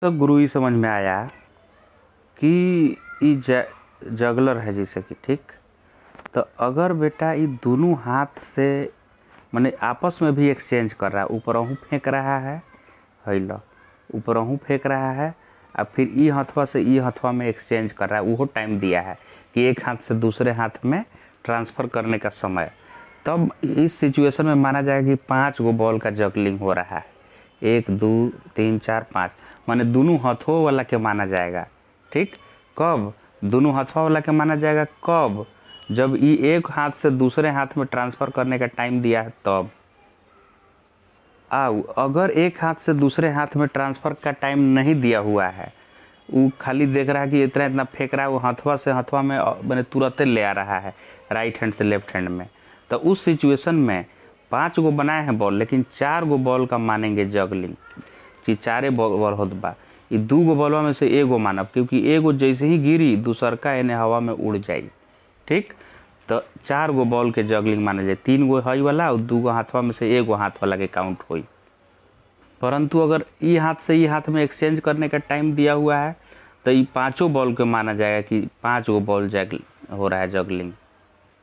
तो गुरु ही समझ में आया कि ई जगलर है जैसे कि ठीक। तो अगर बेटा ये दोनों हाथ से माने आपस में भी एक्सचेंज कर रहा है, ऊपरहू फेंक रहा है, हैलो ऊपरहू फेंक रहा है, अब फिर ई हथवा से ई हथवा में एक्सचेंज कर रहा है, वो टाइम दिया है कि एक हाथ से दूसरे हाथ में ट्रांसफ़र करने का समय। तब इस सिचुएशन में माना जाएगा कि 5 गो बॉल का जगलिंग हो रहा है, 1 2 3 4 5, माने दोनों हाथों वाला के माना जाएगा। ठीक, कब दोनों हाथों वाला के माना जाएगा? कब? जब ये एक हाथ से दूसरे हाथ में ट्रांसफ़र करने का टाइम दिया है तब। आओ अगर एक हाथ से दूसरे हाथ में ट्रांसफ़र का टाइम नहीं दिया हुआ है, वो खाली देख रहा है कि इतना इतना फेंक रहा है, वो हथवा से हथवा में मैंने तुरंत ले आ रहा है राइट हैंड से लेफ्ट हैंड में, तो उस सिचुएशन में 5 गो बनाए हैं बॉल, लेकिन 4 गो बॉल का मानेंगे जगलिंग कि 4 बॉल होत बा। ये 2 गो बॉलवा में से एगो मानब, क्योंकि एगो जैसे ही गिरी दूसर का एने हवा में उड़ जाई। ठीक, तो 4 गो बॉल के जगलिंग माने जाए, 3 गो हई वाला और 2 गो हाथवा में से एगो हाथ वाला के काउंट हुई। परंतु अगर ई हाथ से ई हाथ में एक्सचेंज करने का टाइम दिया हुआ है तो ये 5 बॉल के माना जाएगा कि 5 गो बॉल हो रहा है जगलिंग।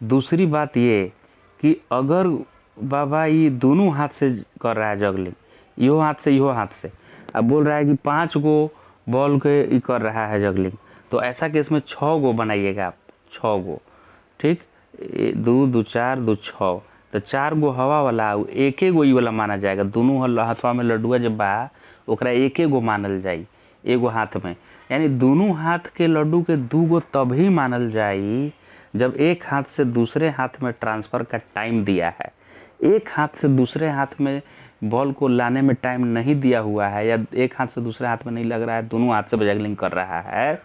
दूसरी बात ये कि अगर बाबा ये दोनों हाथ से कर रहा है जगलिंग, इहो हाथ से इहो हाथ से, अब बोल रहा है कि 5 गो बॉल के कर रहा है जगलिंग, तो ऐसा केस में 6 गो बनाइएगा आप, 6 गो। ठीक, 2 2 4 2 6, तो 4 गो हवा वाला एक गो ई वाला माना जाएगा। दोनों हाथवा में लड्डुआ जब बा ओकरा एक गो मानल जाई एगो हाथ में, यानी दोनों हाथ के लड्डू के 2 गो तभी मानल जाई जब एक हाथ से दूसरे हाथ में ट्रांसफ़र का टाइम दिया है। एक हाथ से दूसरे हाथ में बॉल को लाने में टाइम नहीं दिया हुआ है, या एक हाथ से दूसरे हाथ में नहीं लग रहा है, दोनों हाथ से जगलिंग कर रहा है,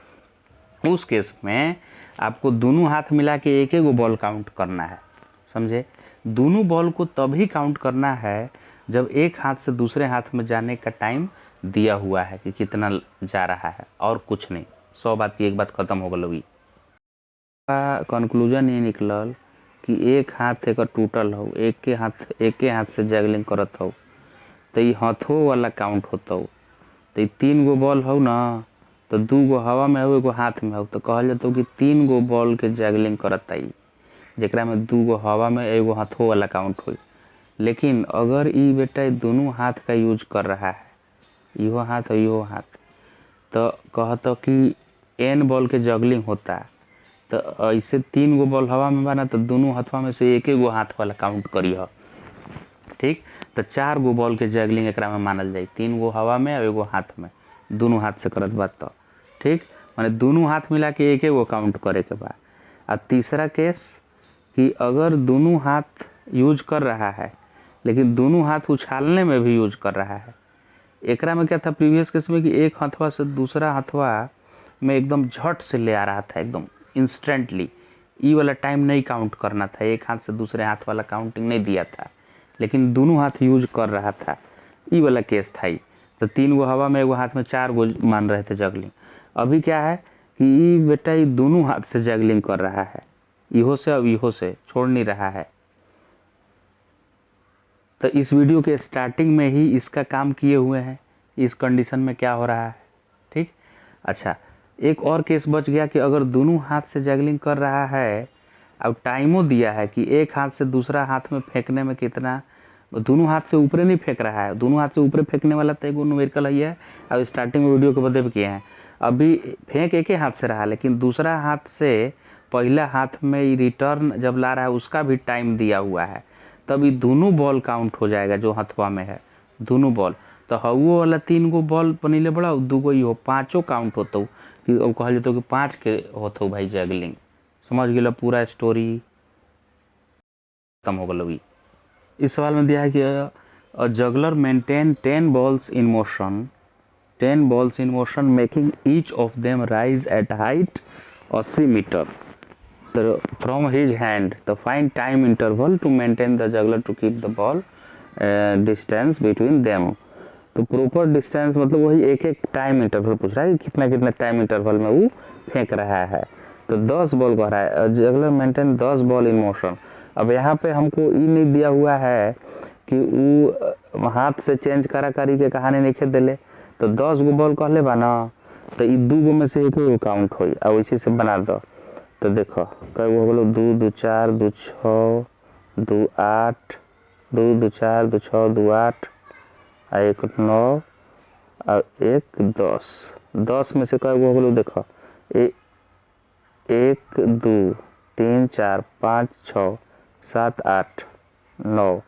उस केस में आपको दोनों हाथ मिला के एक गो बॉल काउंट करना है। समझे? दोनों बॉल को तभी काउंट करना है जब एक हाथ से दूसरे हाथ में जाने का टाइम दिया हुआ है कि कितना जा रहा है, और कुछ नहीं। 100 बात की एक बात खत्म हो गई। कंक्लूजन ये निकलल कि एक हाथ एक टूटल हो, एक के हाथ से जगलिंग करत हो, तो ये हाथों वाला काउंट होता हो। तो ये 3 गो बॉल हो ना, तो 2 गो हवा में हो, एगो हाथ में हो, तो कहल जाता कि 3 गो बॉल के जगलिंग करत आई, जेकरा में 2 गो हवा में एगो हाथों वाला काउंट हुई। लेकिन अगर ई बेटा दोनों हाथ का यूज कर रहा है, इहो हाथ और इहो हाथ, तो कहता कि n बॉल के जगलिंग होता, तो ऐसे 3 गो बॉल हवा में बना, तो दोनों हाथवा में से एक गो हाथ वाला काउंट करिए। ठीक, तो 4 गो बॉल के जगलिंग एकरा में मानल जाए, 3 गो हवा में और एगो हाथ में, दोनों हाथ से करत बात। तो ठीक, माने दोनों हाथ मिला के एक गो काउंट करे के बाद। और तीसरा केस कि अगर दोनों हाथ यूज कर रहा है लेकिन दोनों हाथ उछालने में भी यूज कर रहा है। एकरा में क्या था प्रीवियस केस में कि एक हाथवा से दूसरा हाथवा में एकदम झट से ले आ रहा था, एकदम इंस्टेंटली, ई वाला टाइम नहीं काउंट करना था, एक हाथ से दूसरे हाथ वाला काउंटिंग नहीं दिया था, लेकिन दोनों हाथ यूज कर रहा था, ई वाला केस था। तो 3 गो हवा में एगो हाथ में 4 गो मान रहे थे जगलिंग। अभी क्या है कि ई बेटा ये दोनों हाथ से जगलिंग कर रहा है, इहो से अब इहो से छोड़ नहीं रहा है। तो इस वीडियो के स्टार्टिंग में ही इसका काम किए हुए हैं, इस कंडीशन में क्या हो रहा है। ठीक, अच्छा एक और केस बच गया कि अगर दोनों हाथ से जगलिंग कर रहा है, अब टाइमो दिया है कि एक हाथ से दूसरा हाथ में फेंकने में कितना, दोनों हाथ से ऊपर नहीं फेंक रहा है, दोनों हाथ से ऊपर फेंकने वाला तो एक न्यूमेरिकल है, अब स्टार्टिंग में वीडियो के बदले किए हैं। अभी फेंक एक ही हाथ से रहा, लेकिन दूसरा हाथ से पहला हाथ में रिटर्न जब ला रहा है उसका भी टाइम दिया हुआ है, तब ये दोनों बॉल काउंट हो जाएगा जो हथवा में है, दोनों बॉल। तो हवो वाला 3 गो बॉल बनीले बड़ा, 2 गो हो, 5 काउंट होता कि अब कहल जाता कि 5 के होता भाई जगलिंग। समझ गया पूरा स्टोरी, खत्म हो गई। इस सवाल में दिया है कि a juggler maintain 10 balls in motion, 10 balls in motion making each of them rise at height 80 metre from his hand. The find time interval to maintain the juggler to keep the ball distance between them. तो proper distance मतलब वही एक एक time interval पूछ रहा है कि कितना कितना टाइम इंटरवल में वो फेंक रहा है। तो 10 बॉल कह रहा है, juggler maintain 10 ball in motion. अब यहाँ पे हमको ये नहीं दिया हुआ है कि वो हाथ से चेंज करा करी के कहानी नहीं खेल दिले, तो 10 गो बॉल कहले बा ना, तो ई 2 गो में से एक गो काउंट होई। आ वैसे से बना दो तो देखो कई गो हो गेलो 2 2 4 2 6 2 8 2 2 4 2 6 2 8 आ 1 9 और 1 10। 10 में से कई गो हो गेलो देखो 1 2 3 4 5 6 7 8 9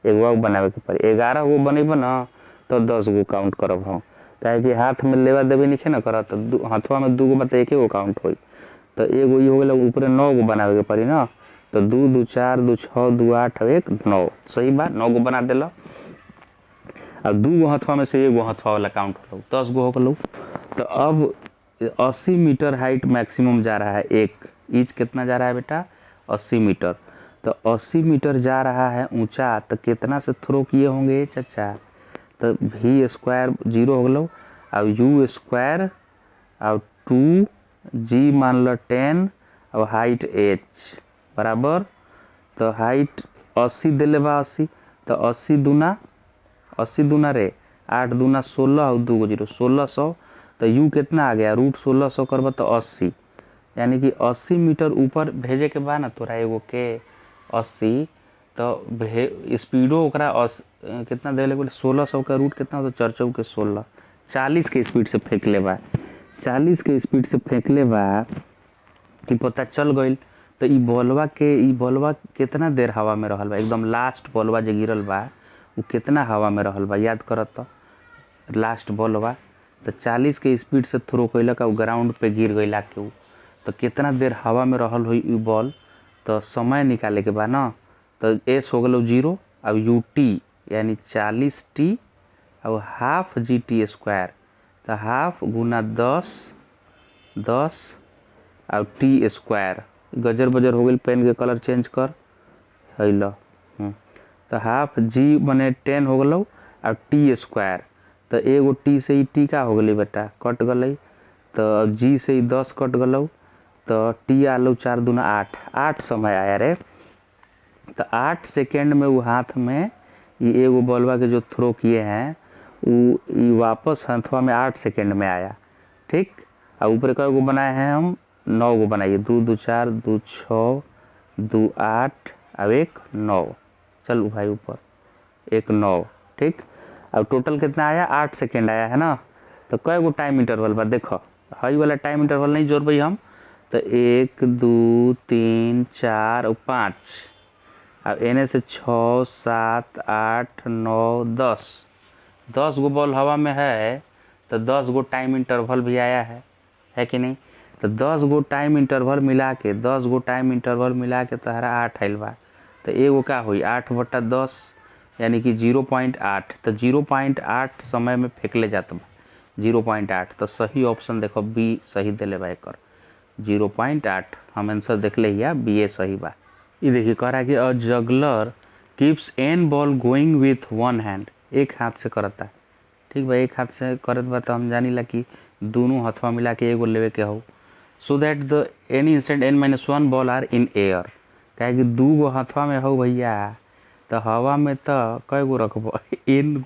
एगो बनावे के पड़ी। 11 गो बनेब ना तो 10 गो काउंट करब हम, काहे कि हाथ में लेवा देवे नहीं ना करत, तो हाथवा में 2 गो बता 1 गो काउंट होई। तो एगो ये हो गेल ऊपर 9 गो बनावे के पड़ी ना, तो 2 2 4 2 6 2 8 और 1 9 सही बा, 9 गो बना देला। अब 2 गो हाथवा में से एगो हाथवा वाला काउंट हो 10 गो हो गेलो। तो अब 80 मीटर हाइट मैक्सिमम जा रहा है, एक ईच कितना जा रहा है बेटा 80 मीटर। तो 80 मीटर जा रहा है ऊंचा, तो कितना से थ्रो किए होंगे चाचा, तो v स्क्वायर 0 हो गलो और u स्क्वायर और 2g मान लो 10 और हाइट h बराबर। तो हाइट 80 दिले बा 80, तो 80 दूना रे 8 दूना 16 और 2 गो 0 1600। तो u कितना आ गया रूट 1600 करब तो 80, यानी कि 80 मीटर ऊपर भेजे के बाद ना तोरा एगो के 80, तो स्पीडो ओकरा कितना दे ले 1600 का रूट कितना होता 4 चौके 16 40 के स्पीड से फेंक ले बा। 40 के स्पीड से फेंक ले बा कि पता चल गई। तो ई बॉलवा कितना देर हवा में रहल बा, एकदम लास्ट बॉलवा जो गिरल बा वो कितना हवा में रहल बा याद करत। तो लास्ट बॉलवा तो 40 के स्पीड से थ्रो कैलक और ग्राउंड पे गिर गई के ऊ, तो कितना देर हवा में रहल हुई उ बॉल। तो समय निकाले के बा ना, तो एस हो गलो 0 और यू टी यानी 40t और हाफ जी टी स्क्वायर, तो हाफ गुना 10 और टी स्क्वायर। गजर बजर हो गई, पेन के कलर चेंज कर है लो। तो हाफ जी बने 10 हो गलो और टी स्क्वायर, तो एगो टी से ही टी का हो गई बेटा कट गई, तो जी से ही 10 कट गलो, तो टी आलो 4 दूना 8 समय आया रे। तो 8 सेकेंड में वो हाथ में ये एगो बॉलवा के जो थ्रो किए हैं वो वापस हाथवा में 8 सेकेंड में आया, ठीक। और ऊपर कई गो बनाए हैं हम 9 गो बनाइए 2 2 4 2 6 2 8 और 1 9। चलो भाई ऊपर 1 9, ठीक। और टोटल कितना आया 8 सेकेंड आया है ना। तो कई गो टाइम इंटरवल बा देखो, हाई वाला टाइम इंटरवल नहीं जोड़ भाई हम, तो 1 2 3 4 और 5 अब एने से 6 7 8 9 10 गो बॉल हवा में है, तो 10 गो टाइम इंटरवल भी आया है कि नहीं। तो 10 गो टाइम इंटरवल मिला के तहरा 8 आइल बा, तो एगो का हुई 8/10 यानी कि 0.8। तो 0.8 समय में फेंकले जात बा 0.8। तो सही ऑप्शन देखो बी सही दिले बा एकर 0.8। हम आंसर देख ले या बी ए सही बा। ये देखिए कह रहा है कि a juggler keeps n ball going with one hand, एक हाथ से करता, ठीक बा एक हाथ से करत बा। तो हम जानी ला कि दोनों हाथवा मिला के एगो लेवे के हो, so that the any instant n-1 ball are in air. कहे कि 2 गो हाथवा में हो भैया, तो हवा में तो कई गो रखबो एन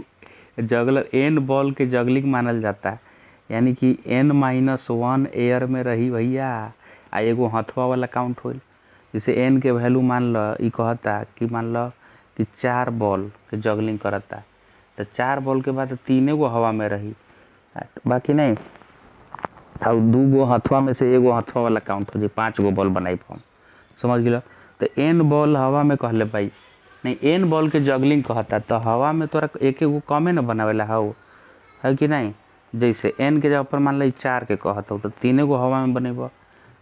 जगलर एन बॉल के जगलिंग मानल जाता है, यानी कि n-1 एयर में रही भैया आ एगो हाथवा वाला काउंट होल। जैसे एन के वैल्यू मान लो ये कहता कि मान लो कि 4 बॉल के जगलिंग करता, तो 4 बॉल के बाद 3 गो हवा में रही बाकी नहीं, और 2 गो हाथवा में से एगो हाथवा वाला काउंट हो जाए 5 गो बॉल बनाई हम समझ गया। तो एन बॉल हवा में कहले भाई नहीं, एन बॉल के जगलिंग कहता, तो हवा में तोरा एक एगो कमे न बनावेला हो है कि नहीं। जैसे एन के जगह पर मान लो 4 के कहता तो 3 गो हवा में बनेब।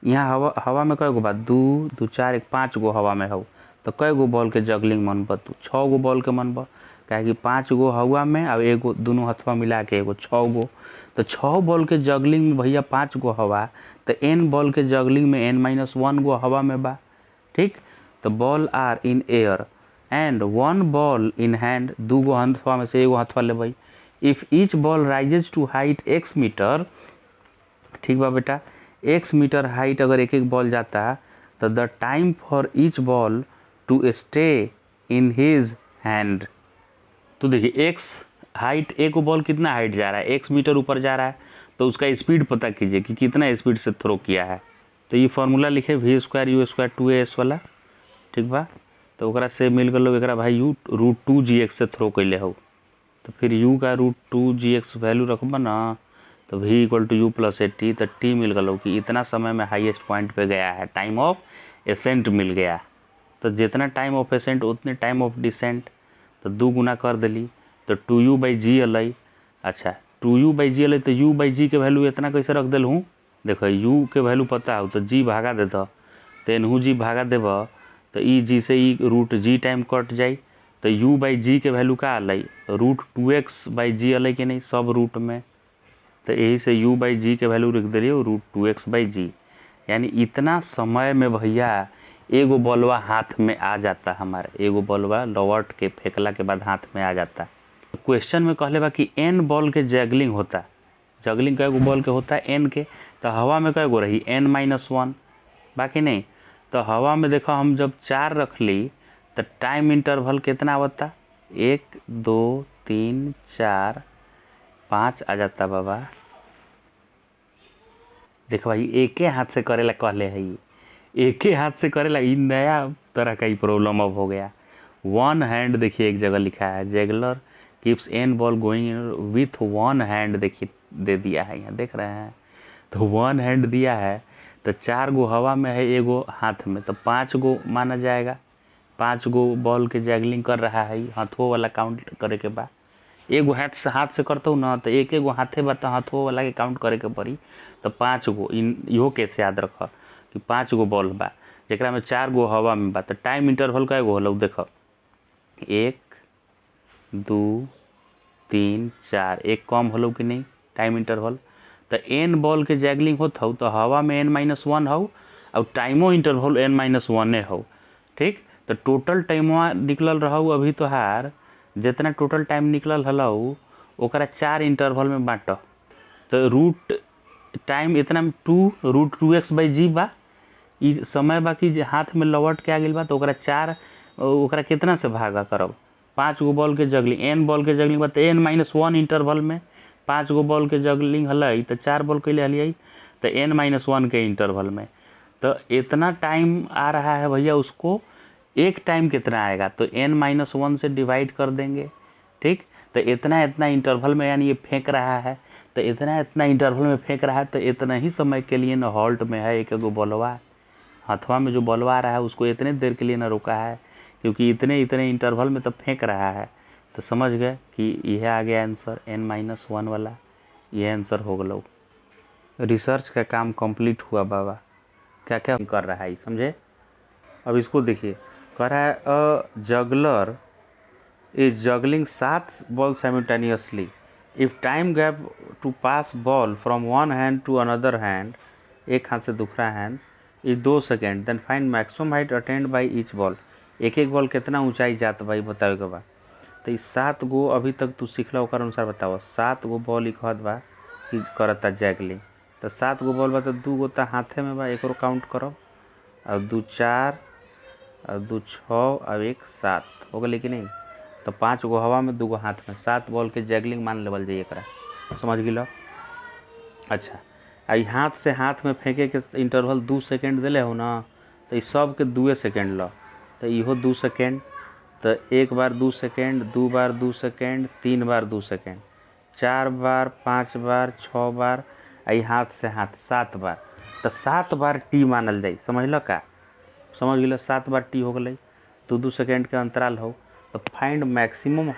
यहाँ हवा में कई गो बा 2 2 4 1 5 गो हवा में हो, तो कई गो बॉल के जगलिंग मनब तू 6 गो बॉल के मनब, काहे कि 5 गो हवा में और एगो दोनों हाथवा मिला के एगो 6 गो। तो 6 बॉल के जगलिंग में भैया 5 गो हवा, तो एन बॉल के जगलिंग में n-1 गो हवा में बा, ठीक। तो ball are in air and 1 ball in hand, 2 गो हाथवा में से एगो हाथवा ले भाई। If each ball rises to height x metre, ठीक बा बेटा, x मीटर हाइट अगर एक एक बॉल जाता तो the time for each ball to stay in his hand. तो देखिए x हाइट, एक बॉल कितना हाइट जा रहा है, x मीटर ऊपर जा रहा है, तो उसका स्पीड पता कीजिए कि कितना स्पीड से थ्रो किया है। तो ये फार्मूला लिखे v² u² 2as वाला, ठीक बा। तो ओकरा से मिल गलो एकरा भाई u √2gx से थ्रो कैले हो, तो फिर u का √2gx वैल्यू रखबा ना, तो v = u + a t, तो t मिल गलो कि इतना समय में हाईएस्ट पॉइंट पे गया है, टाइम ऑफ एसेंट मिल गया। तो जितना टाइम ऑफ एसेंट उतने टाइम ऑफ डिसेंट, तो 2 गुना कर दिली, तो 2u/g अलै। अच्छा 2u/g अलै, तो u/g के वैल्यू इतना कैसे रख दिल हूँ, देखो u के वैल्यू पता हो तो g भागा देता, तो एनहू g भागा देब, तो ई g से ई √g टाइम कट जाई, तो u/g के वैल्यू का अलै, √2x/g अलै कि नहीं सब रूट में, तो यही से u/g के वैल्यू लिख दिलिए √2x/g। यानी इतना समय में भैया एगो बॉलवा हाथ में आ जाता, हमारे एगो बॉलवा लौट के फेंकला के बाद हाथ में आ जाता। क्वेश्चन में कहले बा कि n बॉल के जैगलिंग होता, जगलिंग कैगो बॉल के होता है n के, तो हवा में कैगो रही n-1, बाकी नहीं। तो हवा में देखो हम जब 4 रख ली तो टाइम इंटरवल कितना आवता, 1 2 3 4 5 आ जाता बाबा। देखो भाई एक हाथ से करेला कहले है, एक ही हाथ से करेला, ये नया तरह का ही प्रॉब्लम अब हो गया। 1 हैंड देखिए एक जगह लिखा है, juggler keeps n ball going with 1 hand, देखिए दे दिया है यहाँ देख रहे हैं, तो 1 हैंड दिया है, तो 4 गो हवा में है, एगो हाथ में, तो 5 गो माना जाएगा। 5 गो बॉल के जैगलिंग कर रहा है, हाथों वाला काउंट करे के बाद, एगो हाथ से करता हूँ ना, तो एक एगो हाथे बता हाथों वाला के काउंट करे के पड़ी, तो 5 गो इहो कैसे याद रख कि 5 गो बॉल बा, जरा में 4 गो हवा में बा, तो टाइम इंटरवल कैगो होलो देखो 1 2 3 4, एक कम होलो कि नहीं टाइम इंटरवल। तो n बॉल के जैगलिंग होत हो, तो हवा में n-1 हो, और टाइमो इंटरवल n-1 हो, ठीक। तो टोटल टाइमवा निकलल रहू अभी तोहार, जितना टोटल टाइम निकलल हलो ओकरा 4 इंटरवल में बाँट, तो रूट टाइम इतना में 2 √2x/g बा, ई समय बाकी हाथ में लौट के आ गई बा, तो ओकरा 4 ओकरा कितना से भागा करब, 5 गो बॉल के जगलिंग, n बॉल के जगलिंग बा, तो n-1 इंटरवल में 5 गो बॉल के जगलिंग हलै, तो 4 बॉल कैले हलियै, तो n-1 के इंटरवल में, तो इतना टाइम आ रहा है भैया, उसको एक टाइम कितना आएगा, तो n-1 से डिवाइड कर देंगे, ठीक। तो इतना इतना इंटरवल में यानी ये फेंक रहा है, तो इतना इतना इंटरवल में फेंक रहा है, तो इतना ही समय के लिए न हॉल्ट में है, एक एगो बॉलवा हथवा में जो बॉलवा आ रहा है उसको इतने देर के लिए न रुका है, क्योंकि इतने इतने इंटरवल में तो फेंक रहा है। तो समझ गए कि यह आ गया आंसर n-1 वाला, यह आंसर हो गलो। रिसर्च का काम कंप्लीट हुआ बाबा, क्या क्या कर रहा है समझे। अब इसको देखिए, कह रहा है a juggler is juggling 7 ball simultaneously, if time gap to pass ball from one hand to another hand, एक हाथ से दूसरा hand, is 2 second, then find maximum height attained by each ball. एक एक बॉल कितना ऊंचाई जाता भाई बतावे के बा। तो 7 गो अभी तक तू सीखला ओकर अनुसार बताओ, 7 गो बॉल ही कहत बा कि करता जैगलिंग, तो 7 गो बॉल बा, तो 2 गो तो हाथे में बा, एक काउंट करो, और 2 4 और 2 6 और 1 7 हो गए कि नहीं। तो 5 गो हवा में 2 गो हाथ में, 7 बॉल के जैगलिंग मान लेवल जाइए एकरा, समझ गिलो। अच्छा आई हाथ से हाथ में फेंके के इंटरवल 2 सेकेंड दिले हो ना, तो ये सब के 2 सेकेंड लो, तो इहो 2 सेकेंड, तो 1 बार 2 सेकेंड, 2 बार 2 सेकेंड, 3 बार 2 सेकेंड, 4 बार 5 बार 6 बार, आई हाथ से हाथ 7 बार, तो 7 बार टी मानल जाए, समझ लो का, समझ गिलो 7 बार टी हो गई, 2 सेकेंड के अंतराल हो। तो फाइंड मैक्सिमम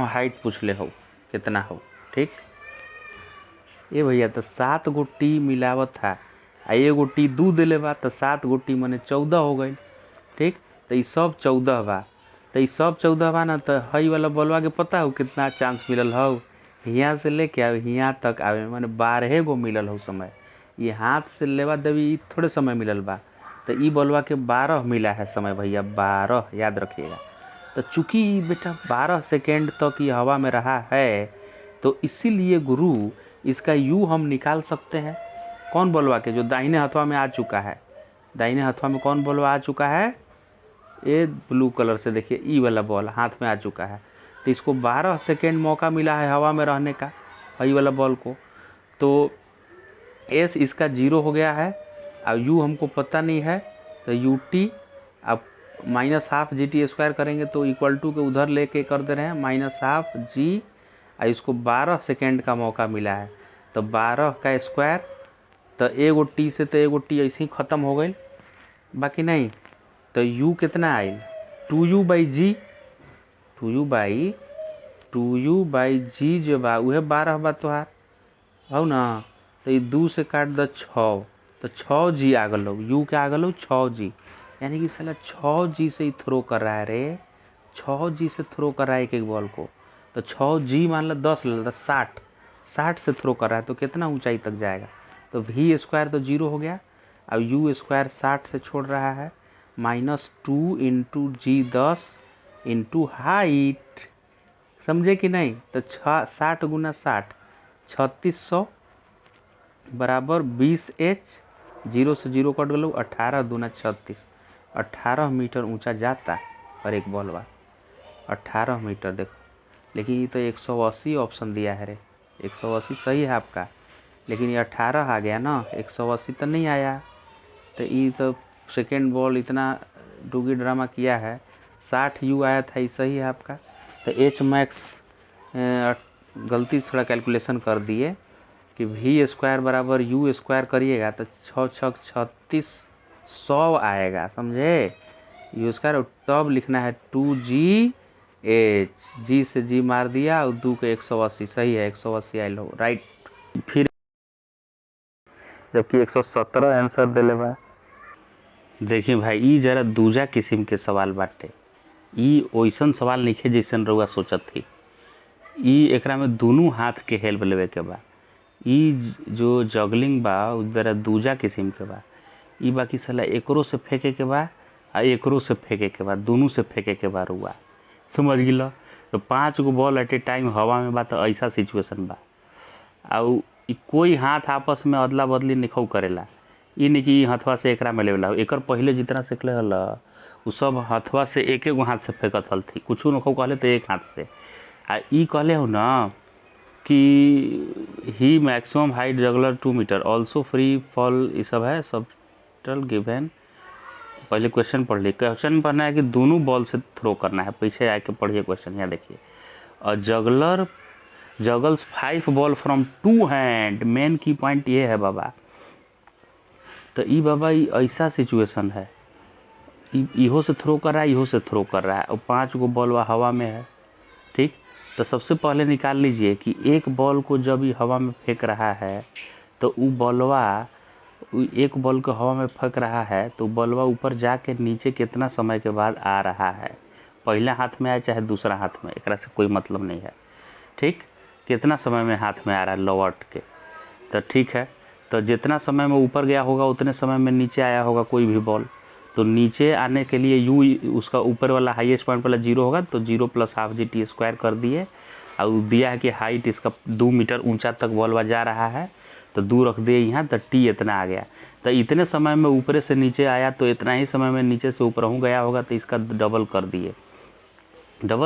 हाइट पूछ ले हो कितना हो, ठीक। ये भैया तो 7 गो टी मिलावत था, आ एगो टी 2 दिले बा, तो 7 गो टी मने 14 हो गई, ठीक। तो ये सब 14 बा, तो ये सब 14 बा ना, तो हई वाला बॉलवा के पता हो कितना चांस मिलल हो, यहाँ से लेके आवे यहाँ तक आवे माने 12 गो मिलल हो समय। ये हाथ से लेवा देवी थोड़े समय मिलल बा, तो ई बॉलवा के 12 मिला है समय भैया, 12 याद रखिएगा। तो चूंकि बेटा 12 सेकेंड तक ये हवा में रहा है, तो इसीलिए गुरु इसका यू हम निकाल सकते हैं, कौन बॉलवा के जो दाहिने हथवा में आ चुका है, दाहिने हथवा में कौन बॉलवा आ चुका है, ये ब्लू कलर से देखिए ई वाला बॉल हाथ में आ चुका है, तो इसको 12 सेकेंड मौका मिला है हवा में रहने का, वही वाला बॉल को। तो एस इसका 0 हो गया है, अब यू हमको पता नहीं है, तो यू टी अब -12 जी टी स्क्वायर करेंगे तो इक्वल टू के उधर लेके कर दे रहे हैं -12 जी, और इसको 12 सेकेंड का मौका मिला है, तो 12 का स्क्वायर, तो एगो टी से तो एगो टी ऐसे ही ख़त्म हो गई, बाकी नहीं। तो यू कितना आई 2u by ji, 2u by जी जो बा उहे 12 बा तोहार हो ना। तो ये 2 से काट द 6, तो 6g आ गलो, यू के आ गलो 6g, यानी कि साला 6g से ही थ्रो कर रहा है रे, 6g से थ्रो कर रहा है एक एक बॉल को। तो 6g मान लो 10 ले, 60 से थ्रो कर रहा है, तो कितना ऊंचाई तक जाएगा। तो वी स्क्वायर तो 0 हो गया, अब यू स्क्वायर 60 से छोड़ रहा है, -2 इंटू जी 10 इंटू हाइट, समझे कि नहीं। तो 60 गुना 60 3600 बराबर 20h, 0 से 0 कट गलो, 18 दूना 36, 18 मीटर ऊंचा जाता है पर एक बॉल बा, 18 मीटर। देखो लेकिन ये तो 180 ऑप्शन दिया है रे, 180 सही है आपका, लेकिन ये 18 आ गया ना, 180 तो नहीं आया। तो ये तो सेकेंड बॉल इतना डूगी ड्रामा किया है, 60 यू आया था, ये सही है आपका। तो एच मैक्स गलती थोड़ा कैलकुलेशन कर दिए कि वी स्क्वायर बराबर यू स्क्वायर करिएगा तो 6 छक 3600 आएगा, समझे। यू स्क्वायर, तब लिखना है 2g एच, जी से जी मार दिया और 2 के 180, सही है 180 आयल हो, राइट। फिर जबकि 117 आंसर दिले बा। देखिए भाई ई जरा दूजा किस्म के सवाल बाटे, ई ओइसन सवाल नहीं है जैसन रउआ सोचत थी। ई एकरा में दोनों हाथ के हेल्प लेवे के बा। ई जो जगलिंग बा उ जरा दूजा किस्म के बा। ई बाकी साला एकरो से फेंके के बा आ एकरो से फेंके के बा, दोनों से फेंके के बा रुआ, समझ गिल। तो 5 गो बॉल एट ए टाइम हवा में बा, तो ऐसा सिचुएशन बा। आउ कोई हाथ आपस में अदला बदली निखौ करेला, ई नहीं कि हथवा से एकरा में लेवला, एकर पहले जितना सीखले हल उ सब हथवा से एक एक हाथ से फेंकत हल थी, कुछ नखौ कहले तो एक हाथ से। आ ई कहले हो ना कि ही maximum height juggler 2 metre also free fall, ये सब है सब गिवन। पहले क्वेश्चन पढ़ ली, क्वेश्चन पढ़ना है कि दोनों बॉल से थ्रो करना है, पीछे आके पढ़िए क्वेश्चन, यहाँ देखिए। और juggler जगल्स 5 ball from 2 hand, main की पॉइंट ये है बाबा। तो ई बाबा ई ऐसा सिचुएशन है, इहो से थ्रो कर रहा है, इहो से थ्रो कर रहा है, और 5 गो बॉल हवा में है, ठीक। तो सबसे पहले निकाल लीजिए कि एक बॉल को जब ये हवा में फेंक रहा है तो वो बॉलवा, एक बॉल को हवा में फेंक रहा है तो बॉलवा ऊपर जाके नीचे कितना समय के बाद आ रहा है, पहला हाथ में आए चाहे दूसरा हाथ में, एकरा से कोई मतलब नहीं है, ठीक। कितना समय में हाथ में आ रहा है लौट के, तो ठीक है। तो जितना समय में ऊपर गया होगा उतने समय में नीचे आया होगा कोई भी बॉल, तो नीचे आने के लिए यू उसका ऊपर वाला हाईएस्ट पॉइंट वाला 0 होगा, तो 0 + ½ जी टी स्क्वायर कर दिए, और दिया है कि हाइट इसका 2 मीटर ऊंचा तक बॉलवा जा रहा है, तो 2 रख दिए यहाँ, तो टी इतना आ गया। तो इतने समय में ऊपर से नीचे आया तो इतना ही समय में नीचे से ऊपर गया होगा, तो इसका डबल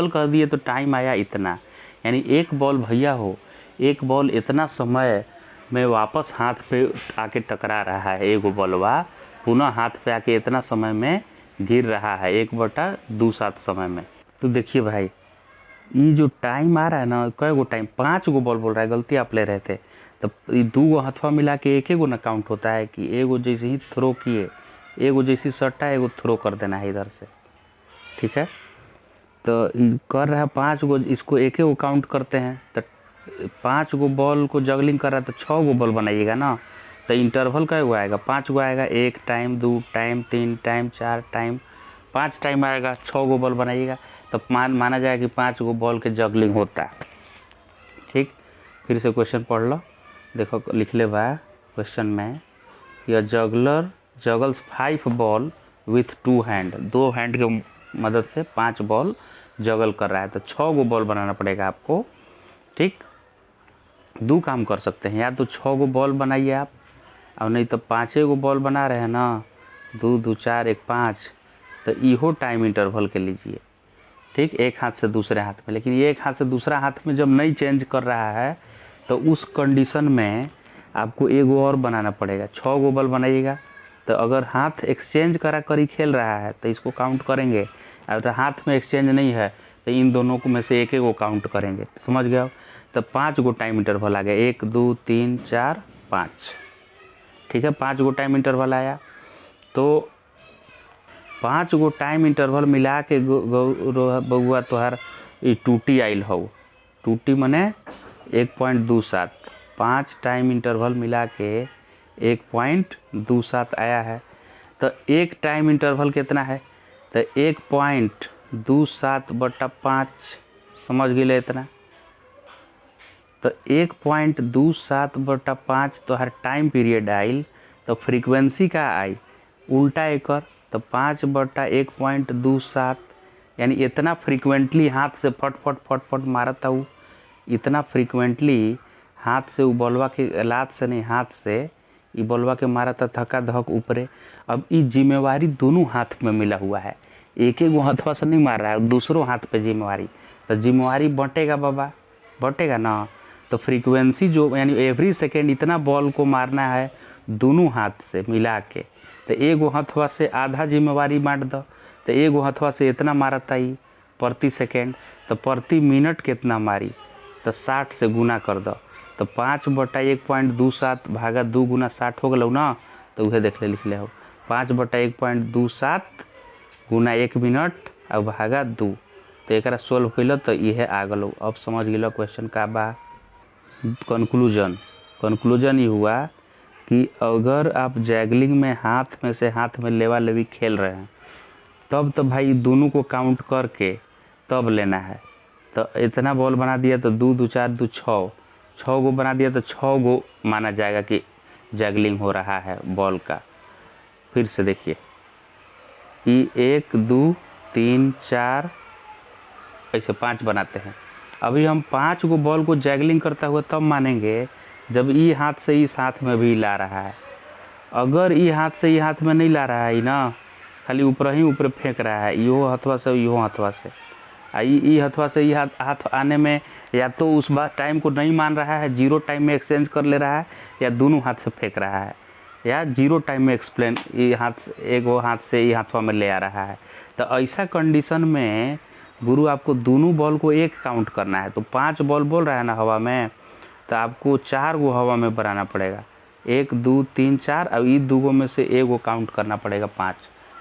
कर दिए तो टाइम आया इतना। यानी एक बॉल भैया हो, एक बॉल इतना समय में वापस हाथ पे आके टकरा रहा है, एक बॉलवा पुनः हाथ पे आके इतना समय में गिर रहा है 1/2 समय में। तो देखिए भाई ये जो टाइम आ रहा है ना, कई गो टाइम, 5 गो बॉल बोल रहा है, गलती आप ले रहे थे। तो ये 2 गो हथवा मिला के एक गो ना काउंट होता है कि एगो जैसे ही थ्रो किए, एगो जैसी सट्टा एगो थ्रो कर देना है इधर से, ठीक है। तो कर रहा है 5 गो, इसको एक गो काउंट करते हैं, तो 5 गो बॉल को जगलिंग कर रहा है तो 6 गो बॉल बनाइएगा ना। तो इंटरवल का आएगा 5 गो आएगा, 1 time 2 time 3 time 4 time 5 time आएगा, 6 गो बॉल बनाइएगा, तो माना जाए कि 5 गो बॉल के जगलिंग होता है, ठीक। फिर से क्वेश्चन पढ़ लो, देखो लिख ले बा क्वेश्चन में, यह juggler जगल्स 5 ball with 2 hand, 2 hand के मदद से 5 बॉल जगल कर रहा है, तो 6 गो बॉल बनाना पड़ेगा आपको, ठीक। 2 काम कर सकते हैं, या तो 6 गो बॉल बनाइए आप, और नहीं तो 5 गो बॉल बना रहे हैं ना, 2 2 4 1 5, तो इहो टाइम इंटरवल के लीजिए, ठीक, एक हाथ से दूसरे हाथ में। लेकिन ये एक हाथ से दूसरा हाथ में जब नहीं चेंज कर रहा है तो उस कंडीशन में आपको एक गो और बनाना पड़ेगा, 6 गो बॉल बनाइएगा। तो अगर हाथ एक्सचेंज करा करी खेल रहा है तो इसको काउंट करेंगे, अगर हाथ में एक्सचेंज नहीं है तो इन दोनों को में से एक एक को काउंट करेंगे। समझ गए हो? तो 5 गो टाइम इंटरवल आ गया, 1 2 3 4 5। ठीक है, 5 गो टाइम इंटरवल आया। तो 5 गो टाइम इंटरवल मिला के बउआ तोहार टूटी आइल हो। टूटी मने 1.27, 5 टाइम इंटरवल मिला के 1.27 आया है। तो एक टाइम इंटरवल कितना है? तो 1.27/5, समझ गए इतना। तो 1.27/5 तो हर टाइम पीरियड आइल। तो फ्रीक्वेंसी का आई उल्टा एकर, तो 5/1.27, यानी इतना फ्रीक्वेंटली हाथ से फट फट फट फट मारता हूँ, इतना फ्रीक्वेंटली हाथ से वो बॉलवा के लात से नहीं हाथ से ये बॉलवा के मारा था धक्का धक ऊपरे। अब ये जिम्मेवारी दोनों हाथ में मिला हुआ है, एक एक हाथवा से नहीं मार रहा है, दूसरों हाथ पे जिम्मेवारी। तो जिम्मेवारी बंटेगा बाबा, बंटेगा ना। तो फ्रीक्वेंसी जो यानी एवरी सेकेंड इतना बॉल को मारना है दोनों हाथ से मिला के। तो एगो हाथवा से आधा जिम्मेवारी बांट दो, तो एगो हाथवा से इतना मारता ही प्रति सेकेंड। तो प्रति मिनट कितना मारी? तो 60 से गुना कर दो। तो 5/1.27 भागा 2 गुना 60 हो गलो ना। तो वह देख ले, लिख ले हो 5/1.27 गुना 1 मिनट और भागा 2। तो एक सोल्व कैल तो यह आ गलो। अब समझ गए क्वेश्चन का बा। कंक्लूजन ये हुआ कि अगर आप जैगलिंग में हाथ में से हाथ में लेवा लेवी खेल रहे हैं तब तो भाई दोनों को काउंट करके तब लेना है। तो इतना बॉल बना दिया तो 2 2 4 2 6 गो बना दिया तो 6 गो माना जाएगा कि जैगलिंग हो रहा है बॉल का। फिर से देखिए, 1 2 3 4 ऐसे 5 बनाते हैं। अभी हम 5 गो बॉल को जैगलिंग करता हुआ तब मानेंगे जब ये हाथ से इस हाथ में भी ला रहा है। अगर ये हाथ से ये हाथ में नहीं ला रहा है ना, खाली ऊपर ही ऊपर फेंक रहा है, यो हथवा से यो हथवा से, ये हथवा से ये हाथ आने में या तो उस बात टाइम को नहीं मान रहा है, 0 टाइम में एक्सचेंज कर ले रहा है, या दोनों हाथ से फेंक रहा है, या 0 टाइम में एक्सप्लेन ये हाथ एक हाथ से ये हाथवा में ले आ रहा है। तो ऐसा कंडीशन में गुरु आपको दोनों बॉल को एक काउंट करना है। तो 5 बॉल बोल रहा है ना हवा में, तो आपको 4 गो हवा में बनाना पड़ेगा, 1 2 3 4, और ये 2 गो में से एक गो काउंट करना पड़ेगा 5।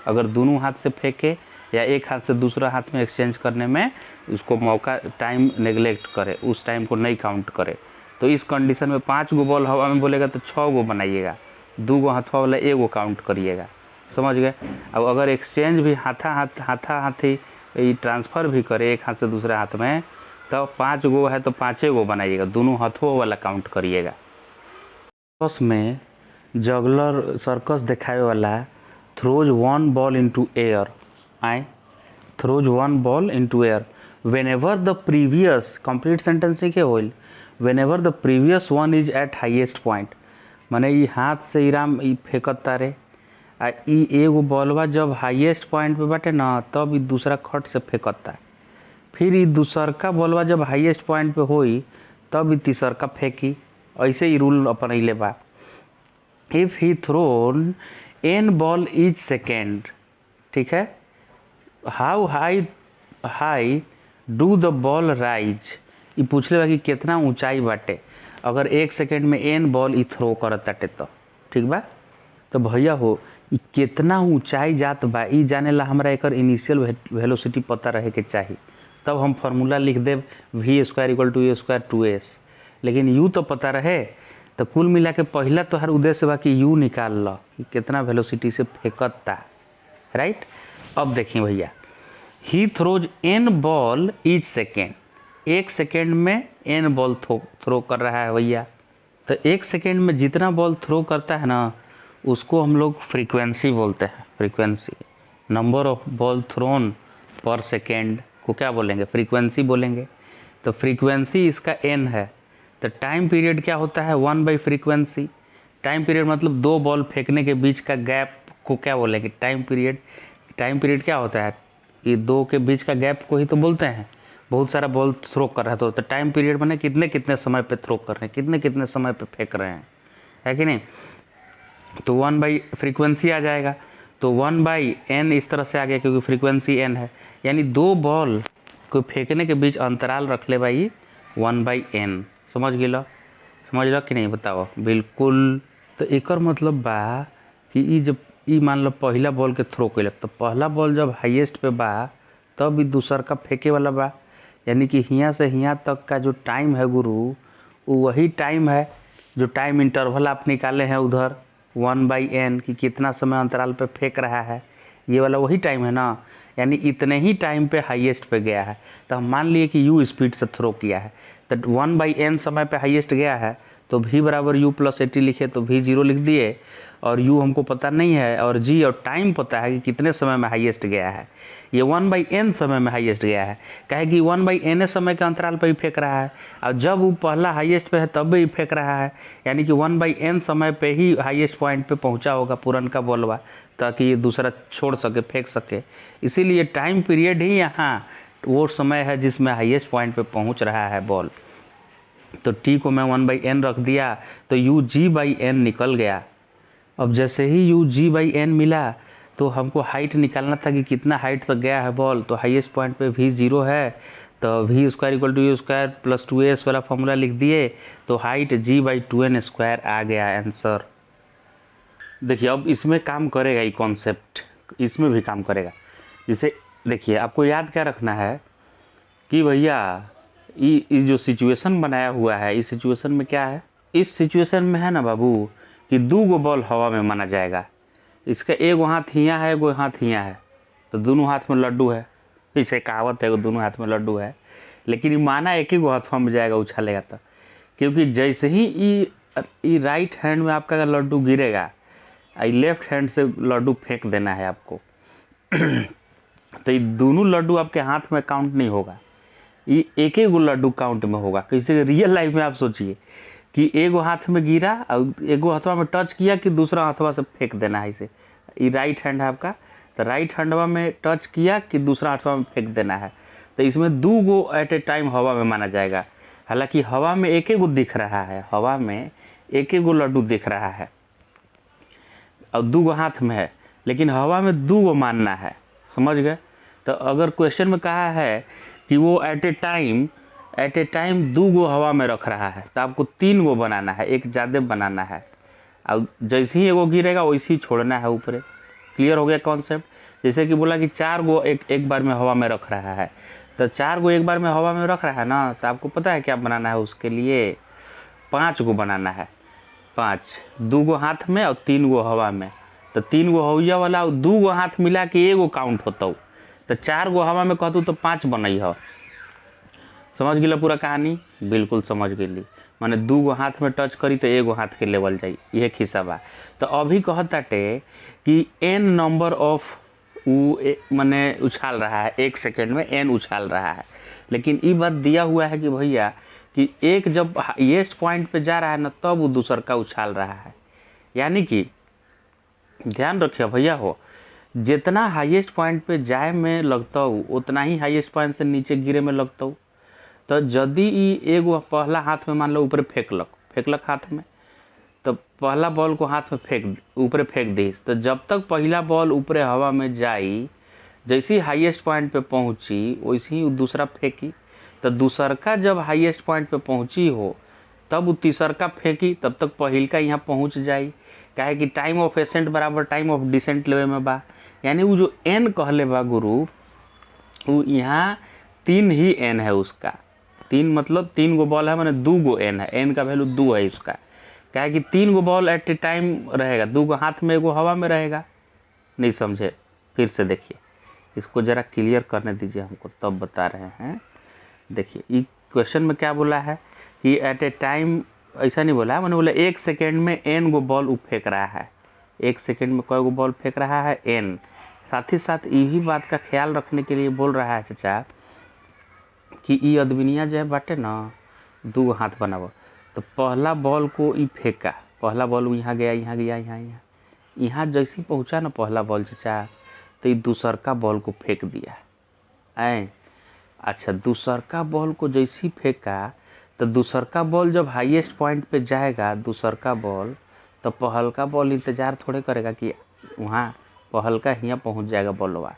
अगर दोनों हाथ से फेंके या एक हाथ से दूसरा हाथ में एक्सचेंज करने में उसको मौका टाइम नेगलेक्ट करे, उस टाइम को नहीं काउंट करे, तो इस कंडीशन में 5 गो बॉल हवा में बोलेगा तो 6 गो बनाइएगा, 2 गो हाथवा वाला 1 गो काउंट करिएगा। समझ गए? अब अगर एक्सचेंज भी हाथी ट्रांसफ़र भी करे एक हाथ से दूसरे हाथ में, तो 5 गो है तो 5 गो बनाइएगा, दोनों हाथों वाला काउंट करिएगा। सर्कस में जगलर सर्कस दिखाए वाला throws 1 ball into air, throws 1 ball into air whenever the previous, complete sentence लिखे होइल, whenever the previous one is eight highest point, माने ये हाथ से इराम फेंकता रे, आ ई एगो बॉलवा जब हाईएस्ट पॉइंट पे बाटे ना तब ई दूसरा खट से फेंकता है। फिर ई दूसरका बॉलवा जब हाईएस्ट पॉइंट पे होई तब ई तीसरका फेंकी। ऐसे ही रूल अपन अइले बा। If he thrown an ball each second, ठीक है, how high do the ball rise, ये पूछले बा कि कितना ऊंचाई बाटे अगर 1 सेकेंड में एन बॉल ई थ्रो करत ताटे तो, ठीक बा। तो भैया हो ई कितना ऊंचाई जात बा ई जाने ला हमरा एकर इनिशियल वेलोसिटी पता रहे के चाहिए, तब हम फार्मूला लिख देव v² = a² 2s। लेकिन u तो पता रहे, तो कुल मिला के पहला तो हर उद्देश्य बा कि u निकाल लो कि कितना वेलोसिटी से फेंकता, राइट। अब देखिए भैया, he throws n ball each second, 1 second में n बॉल थ्रो कर रहा है भैया। तो 1 सेकेंड में जितना बॉल थ्रो करता है ना उसको हम लोग फ्रीक्वेंसी बोलते हैं। Frequency, number of ball thrown per second को क्या बोलेंगे? फ्रीक्वेंसी बोलेंगे। तो फ्रीक्वेंसी इसका n है, तो टाइम पीरियड क्या होता है? 1/फ्रीक्वेंसी। टाइम पीरियड मतलब 2 बॉल फेंकने के बीच का गैप को क्या बोलेंगे? Time period. टाइम पीरियड क्या होता है? ये दो के बीच का गैप को ही तो बोलते हैं। बहुत सारा बॉल थ्रो कर रहा है तो टाइम पीरियड मैंने कितने कितने समय पे थ्रो कर रहे हैं, कितने कितने समय पे फेंक रहे हैं, है कि नहीं। तो 1 फ्रीक्वेंसी आ जाएगा, तो 1/n इस तरह से आ गया क्योंकि फ्रीक्वेंसी n है, यानी दो बॉल को फेंकने के बीच अंतराल रख ले भाई 1/n। समझ लो कि नहीं बताओ। बिल्कुल। तो एक मतलब बा कि ई जब ई मान लो पहला बॉल के थ्रो कैलक तो पहला बॉल जब हाईएस्ट पे बा तब ई दूसर का फेंके वाला बा, यानी कि हियाँ से हियाँ तक का जो टाइम है गुरु वो वही टाइम है जो टाइम इंटरवल आप निकाले हैं उधर 1/n कि कितना समय अंतराल पे फेंक रहा है, ये वाला वही टाइम है ना, यानी इतने ही टाइम पे हाईएस्ट पे गया है। तो हम मान लिए कि u स्पीड से थ्रो किया है तो 1/n समय पे हाईएस्ट गया है तो v बराबर u + 80 लिखे तो v 0 लिख दिए, और u हमको पता नहीं है और g और टाइम पता है कि कितने समय में हाईएस्ट गया है। ये 1/n समय में हाईएस्ट गया है, कहे कि 1/n समय के अंतराल पर ही फेंक रहा है, और जब वो पहला हाईएस्ट पे है तब भी फेंक रहा है, यानी कि 1/n समय पे ही हाईएस्ट पॉइंट पे पहुंचा होगा पुरन का बॉलवा, ताकि ये दूसरा छोड़ सके, फेंक सके। इसीलिए टाइम पीरियड ही यहाँ वो समय है जिसमें हाईएस्ट पॉइंट पे पहुंच रहा है बॉल। तो t को मैं 1/n रख दिया तो UG/n निकल गया। अब जैसे ही UG/n मिला तो हमको हाइट निकालना था कि कितना हाइट तक गया है बॉल, तो हाईएस्ट पॉइंट पे v 0 है तो v² = u² + 2s वाला फॉर्मूला लिख दिए, तो हाइट g/2n² आ गया आंसर। देखिए अब इसमें काम करेगा ये कॉन्सेप्ट, इसमें भी काम करेगा। जैसे देखिए आपको याद क्या रखना है कि भैया ये जो सिचुएशन बनाया हुआ है इस सिचुएशन में क्या है, इस सिचुएशन में है ना बाबू कि 2 बॉल हवा में माना जाएगा। इसका एक हाथ हियाँ है, एगो हाथ हियाँ है, तो दोनों हाथ में लड्डू है। इसे कहावत है दोनों हाथ में लड्डू है, लेकिन ये माना एक ही हाथ में जाएगा उछालेगा तो, क्योंकि जैसे ही ये राइट हैंड में आपका लड्डू गिरेगा, लेफ्ट हैंड से लड्डू फेंक देना है आपको तो ये दोनों लड्डू आपके हाथ में काउंट नहीं होगा, ये एक एक लड्डू काउंट में होगा। कैसे रियल लाइफ में आप सोचिए कि एगो हाथ में गिरा और एगो हाथवा में टच किया कि दूसरा हाथवा से फेंक देना है। इसे ये राइट हैंड है आपका, तो राइट हैंडवा में टच किया कि दूसरा हाथवा में फेंक देना है, तो इसमें 2 गो एट ए टाइम हवा में माना जाएगा। हालांकि हवा में एक एक गो दिख रहा है, हवा में एक एक गो लड्डू दिख रहा है और 2 गो हाथ में है, लेकिन हवा में 2 गो मानना है। समझ गए। तो अगर क्वेश्चन में कहा है कि वो एट ए टाइम 2 गो हवा में रख रहा है तो आपको 3 गो बनाना है, एक ज़्यादा बनाना है, और जैसे ही एगो गिरेगा वैसे ही छोड़ना है ऊपर। क्लियर हो गया कॉन्सेप्ट। जैसे कि बोला कि 4 गो एक बार में हवा में रख रहा है, तो 4 गो एक बार में हवा में रख रहा है ना, तो आपको पता है क्या बनाना है उसके लिए, 5 गो बनाना है। 5, 2 गो हाथ में और 3 गो हवा में, तो 3 गो हविया वाला और 2 गो हाथ मिला के एगो काउंट होता, तो 4 गो हवा में कहतू तो 5 बनई हो। समझ गया पूरा कहानी। बिल्कुल समझ गई, माने 2 गो हाथ में टच करी तो एगो हाथ के लेवल जाई, ये खिस्सा बा। तो अभी कहताटे कि n नंबर ऑफ माने उछाल रहा है, 1 सेकेंड में n उछाल रहा है, लेकिन ये बात दिया हुआ है कि भैया कि एक जब हाईएस्ट पॉइंट पे जा रहा है ना तब वो दूसर का उछाल रहा है। यानी कि ध्यान रखिए भैया हो, जितना हाईएस्ट पॉइंट पे जाए में लगता हो उतना ही हाईएस्ट पॉइंट से नीचे गिरे में लगता हो। तो यदि एगो पहला हाथ में मान लो ऊपर फेंकलक हाथ में, तो पहला बॉल को हाथ में ऊपर फेंक दी, तो जब तक पहला बॉल ऊपर हवा में जाई, जैसे ही हाईएस्ट पॉइंट पे पहुंची वैसे ही दूसरा फेंकी, तो दूसरका जब हाईएस्ट पॉइंट पे पहुंची हो तब तीसरका फेंकी, तब तक पहिलका यहाँ पहुंच जाई। काहे कि टाइम ऑफ एसेंट बराबर टाइम ऑफ डिसेंट लेवे में बा, यानी वो जो n कहले बा गुरु, वो यहाँ 3 ही n है उसका। 3 मतलब 3 गो बॉल है, माने 2 गो n है, n का वैल्यू 2 है उसका। क्या है कि 3 गो बॉल एट ए टाइम रहेगा, 2 गो हाथ में एगो हवा में रहेगा। नहीं समझे, फिर से देखिए, इसको जरा क्लियर करने दीजिए हमको, तब बता रहे हैं। देखिए ये क्वेश्चन में क्या बोला है कि एट ए टाइम, ऐसा नहीं बोला है, मैंने बोला 1 सेकेंड में n गो बॉल फेंक रहा है। 1 सेकेंड में कई गो बॉल फेंक रहा है, n। साथ ही साथ यही बात का ख्याल रखने के लिए बोल रहा है चाचा कि ये अदमिनिया जो है बाटे ना, 2 गो हाथ बनाओ, तो पहला बॉल को ये फेंका, पहला बॉल यहाँ गया, यहाँ गया, यहाँ जैसे ही पहुँचा ना पहला बॉल चाचा, तो ये दूसर का बॉल को फेंक दिया। ऐ अच्छा, दूसरका बॉल को जैसी फेंका तो दूसरका बॉल जब हाईएस्ट पॉइंट पे जाएगा दूसरका बॉल, तो पहलका बॉल इंतजार थोड़े करेगा कि वहाँ पहलका यहाँ पहुँच जाएगा बॉलवा।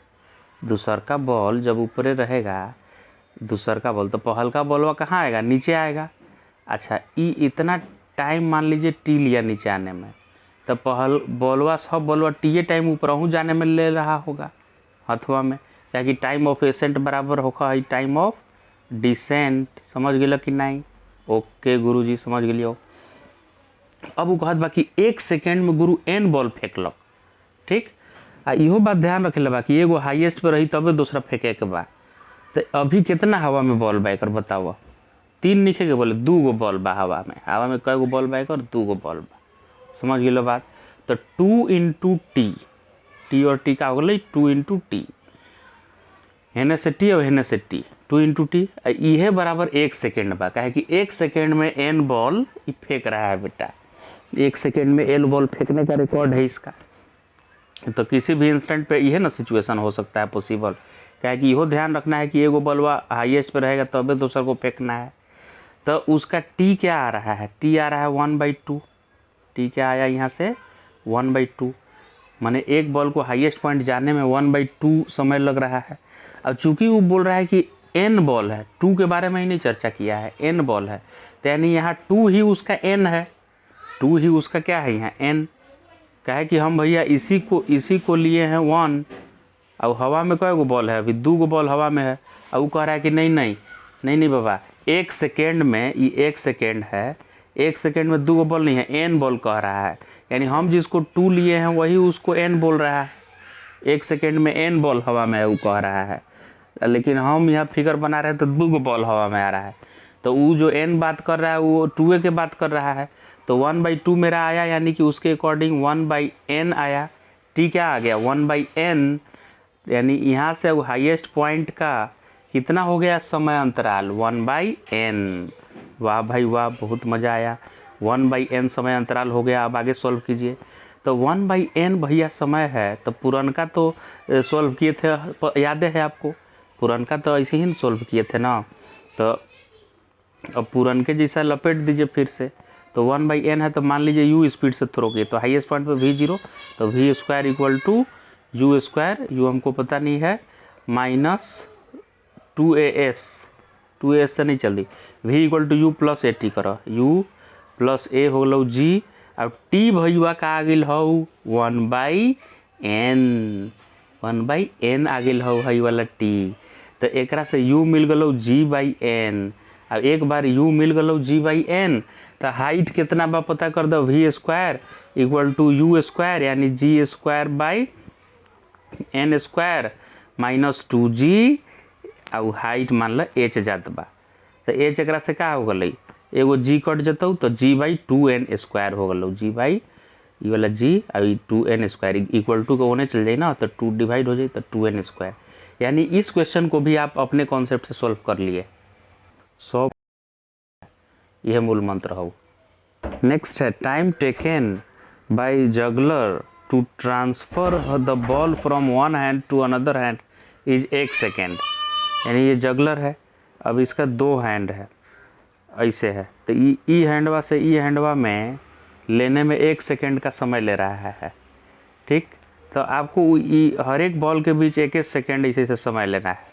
दूसरका बॉल जब ऊपरे रहेगा दूसरका बॉल, तो पहलका बॉलवा कहाँ आएगा, नीचे आएगा। अच्छा, इतना टाइम मान लीजिए टी लिया नीचे आने में, तो पहल बॉलवा सब बॉलवा टी टाइम ऊपर जाने में ले रहा होगा हथवा में, क्या कि टाइम ऑफ एसेंट बराबर होगा है टाइम ऑफ डिसेंट। समझ गए कि नहीं? ओके गुरुजी, समझ गए। अब वो कहत बा कि 1 सेकेंड में गुरु एन बॉल फेंकलक, ठीक। आ इहो बात ध्यान रखे बा कि एगो हाईएस्ट पे रही तबे दूसरा फेंके के बा। तो अभी कितना हवा में बॉल बा एकर बताओ? 3 नीचे के बोले 2 गो बॉल बा हवा में। हवा में कई गो बॉल बा एकर? 2 गो बॉल बा। समझ गए बात? तो 2 इंटू टी, टी और टी का हो गई 2 इंटू टी, हेने से टी और हेने से टी, 2 इंटू टी, यह बराबर 1 सेकेंड बा। कहे कि 1 सेकेंड में एन बॉल फेंक रहा है बेटा, 1 सेकेंड में एन बॉल फेंकने का रिकॉर्ड है इसका। तो किसी भी इंस्टेंट पे यह ना सिचुएशन हो सकता है पॉसिबल। क्या है कि इहो ध्यान रखना है कि एगो बॉलवा हाईएस्ट पे रहेगा तबे दूसर को फेंकना है। तो उसका टी क्या आ रहा है? टी आ रहा है 1/2। टी क्या आया यहाँ से? 1/2। माने एक बॉल को हाईएस्ट पॉइंट जाने में 1/2 समय लग रहा है। अब चूंकि वो बोल रहा है कि एन बॉल है, 2 के बारे में ही नहीं चर्चा किया है, एन बॉल है, तो यानी यहाँ 2 ही उसका एन है, 2 ही उसका क्या है यहाँ एन। कहे कि हम भैया इसी को लिए हैं 1, और हवा में कई गो बॉल है? अभी 2 गो बॉल हवा में है। और वो कह रहा है कि नहीं बाबा, 1 सेकेंड में, ये 1 सेकेंड है, 1 सेकेंड में 2 गो बॉल नहीं है, एन बॉल कह रहा है। यानी हम जिसको 2 लिए हैं वही उसको एन बोल रहा है। 1 सेकेंड में एन बॉल हवा में है वो कह रहा है, लेकिन हम यहाँ फिगर बना रहे हैं तो 2 गो बॉल हवा में आ रहा है। तो वो जो एन बात कर रहा है वो 2 के बात कर रहा है। तो 1/2 मेरा आया, यानी कि उसके अकॉर्डिंग 1/n आया। टी क्या आ गया? 1/n। यानी यहाँ से वो हाईएस्ट पॉइंट का कितना हो गया समय अंतराल? 1/n। वाह भाई वाह, बहुत मज़ा आया। 1/n समय अंतराल हो गया। अब आगे सॉल्व कीजिए। तो 1/n भैया समय है, तो पुरनका तो सॉल्व किए थे, याद है आपको? पुरनका तो ऐसे ही सॉल्व किए थे ना। तो अब पुरनके जैसा लपेट दीजिए फिर से। तो 1/n है, तो मान लीजिए u स्पीड से थ्रो किए, तो हाईएस्ट पॉइंट पे v0, तो v square equal to u square, u हमको पता नहीं है, माइनस 2as से नहीं चलती, v equal to u plus a t करो, u प्लस ए हो लो g। अब t भैया का आ गई हो 1/n आ गई हो है वाला t। तो एकरा से u मिल गलो g/n। अब एक बार u मिल गलो g/n, तो हाइट कितना बा पता कर दो, v square equal to u square, यानी g square by n square minus 2g। और हाइट मान लो h जात बा, तो h एकरा से का हो गई, एगो g कट जतौ तो g/2n स्क्वायर हो गलो, g बाई ये वाला g और 2n स्क्वायर इक्वल टू को होने चल जाए ना, तो 2 डिवाइड हो जाए तो 2n स्क्वायर। यानी इस क्वेश्चन को भी आप अपने कॉन्सेप्ट से सॉल्व कर लिए। सॉल्व, यह मूल मंत्र हो। नेक्स्ट है time taken by juggler to transfer the ball from one hand to another hand is 1 second. यानी ये जगलर है, अब इसका 2 हैंड है, ऐसे है, तो ई हैंडवा से ई हैंडवा में लेने में 1 सेकेंड का समय ले रहा है, ठीक। तो आपको हर एक बॉल के बीच 1 सेकेंड ऐसे समय लेना है।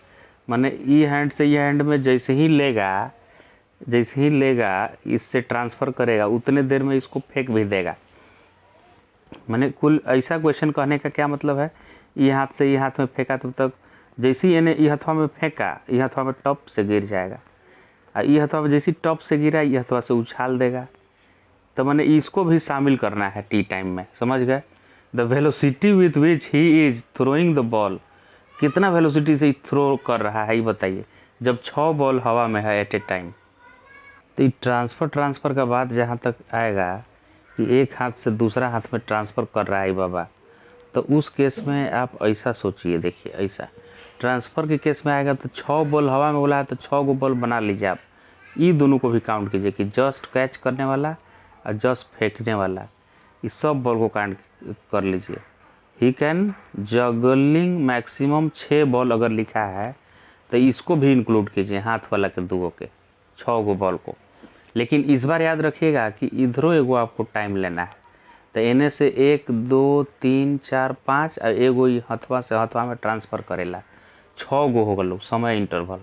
माने ई हैंड से ई हैंड में जैसे ही लेगा इससे ट्रांसफ़र करेगा, उतने देर में इसको फेंक भी देगा। माने कुल ऐसा क्वेश्चन कहने का क्या मतलब है, ये हाथ से ये हाथ में फेंका, तब तक जैसे ही इन्हें ये हथवा में फेंका, ये हथवा में टॉप से गिर जाएगा, और ये हथवा में जैसे टॉप से गिरा ये हथवा से उछाल देगा। तो मैंने इसको भी शामिल करना है टी टाइम में, समझ गए। The velocity with which he is throwing the ball, कितना वेलोसिटी से थ्रो कर रहा है ये बताइए, जब 6 बॉल हवा में है एट ए टाइम। तो ये ट्रांसफ़र का बात जहाँ तक आएगा कि एक हाथ से दूसरा हाथ में ट्रांसफ़र कर रहा है बाबा, तो उस केस में आप ऐसा सोचिए, देखिए ऐसा ट्रांसफ़र के केस में आएगा तो 6 बॉल हवा में बोला है, तो 6 गो बॉल बना लीजिए आप। ये दोनों को भी काउंट कीजिए कि जस्ट कैच करने वाला और जस्ट फेंकने वाला, इस सब बॉल को काउंट कर लीजिए। He can juggling maximum 6 ball अगर लिखा है तो इसको भी इंक्लूड कीजिए, हाथ वाला के 2 के 6 गो बॉल को। लेकिन इस बार याद रखिएगा कि इधरों एगो आपको टाइम लेना है। तो एने से 1 2 3 4 5 और एगो हथवा से हथवा में ट्रांसफ़र करेला 6 गो हो गलो समय इंटरवल।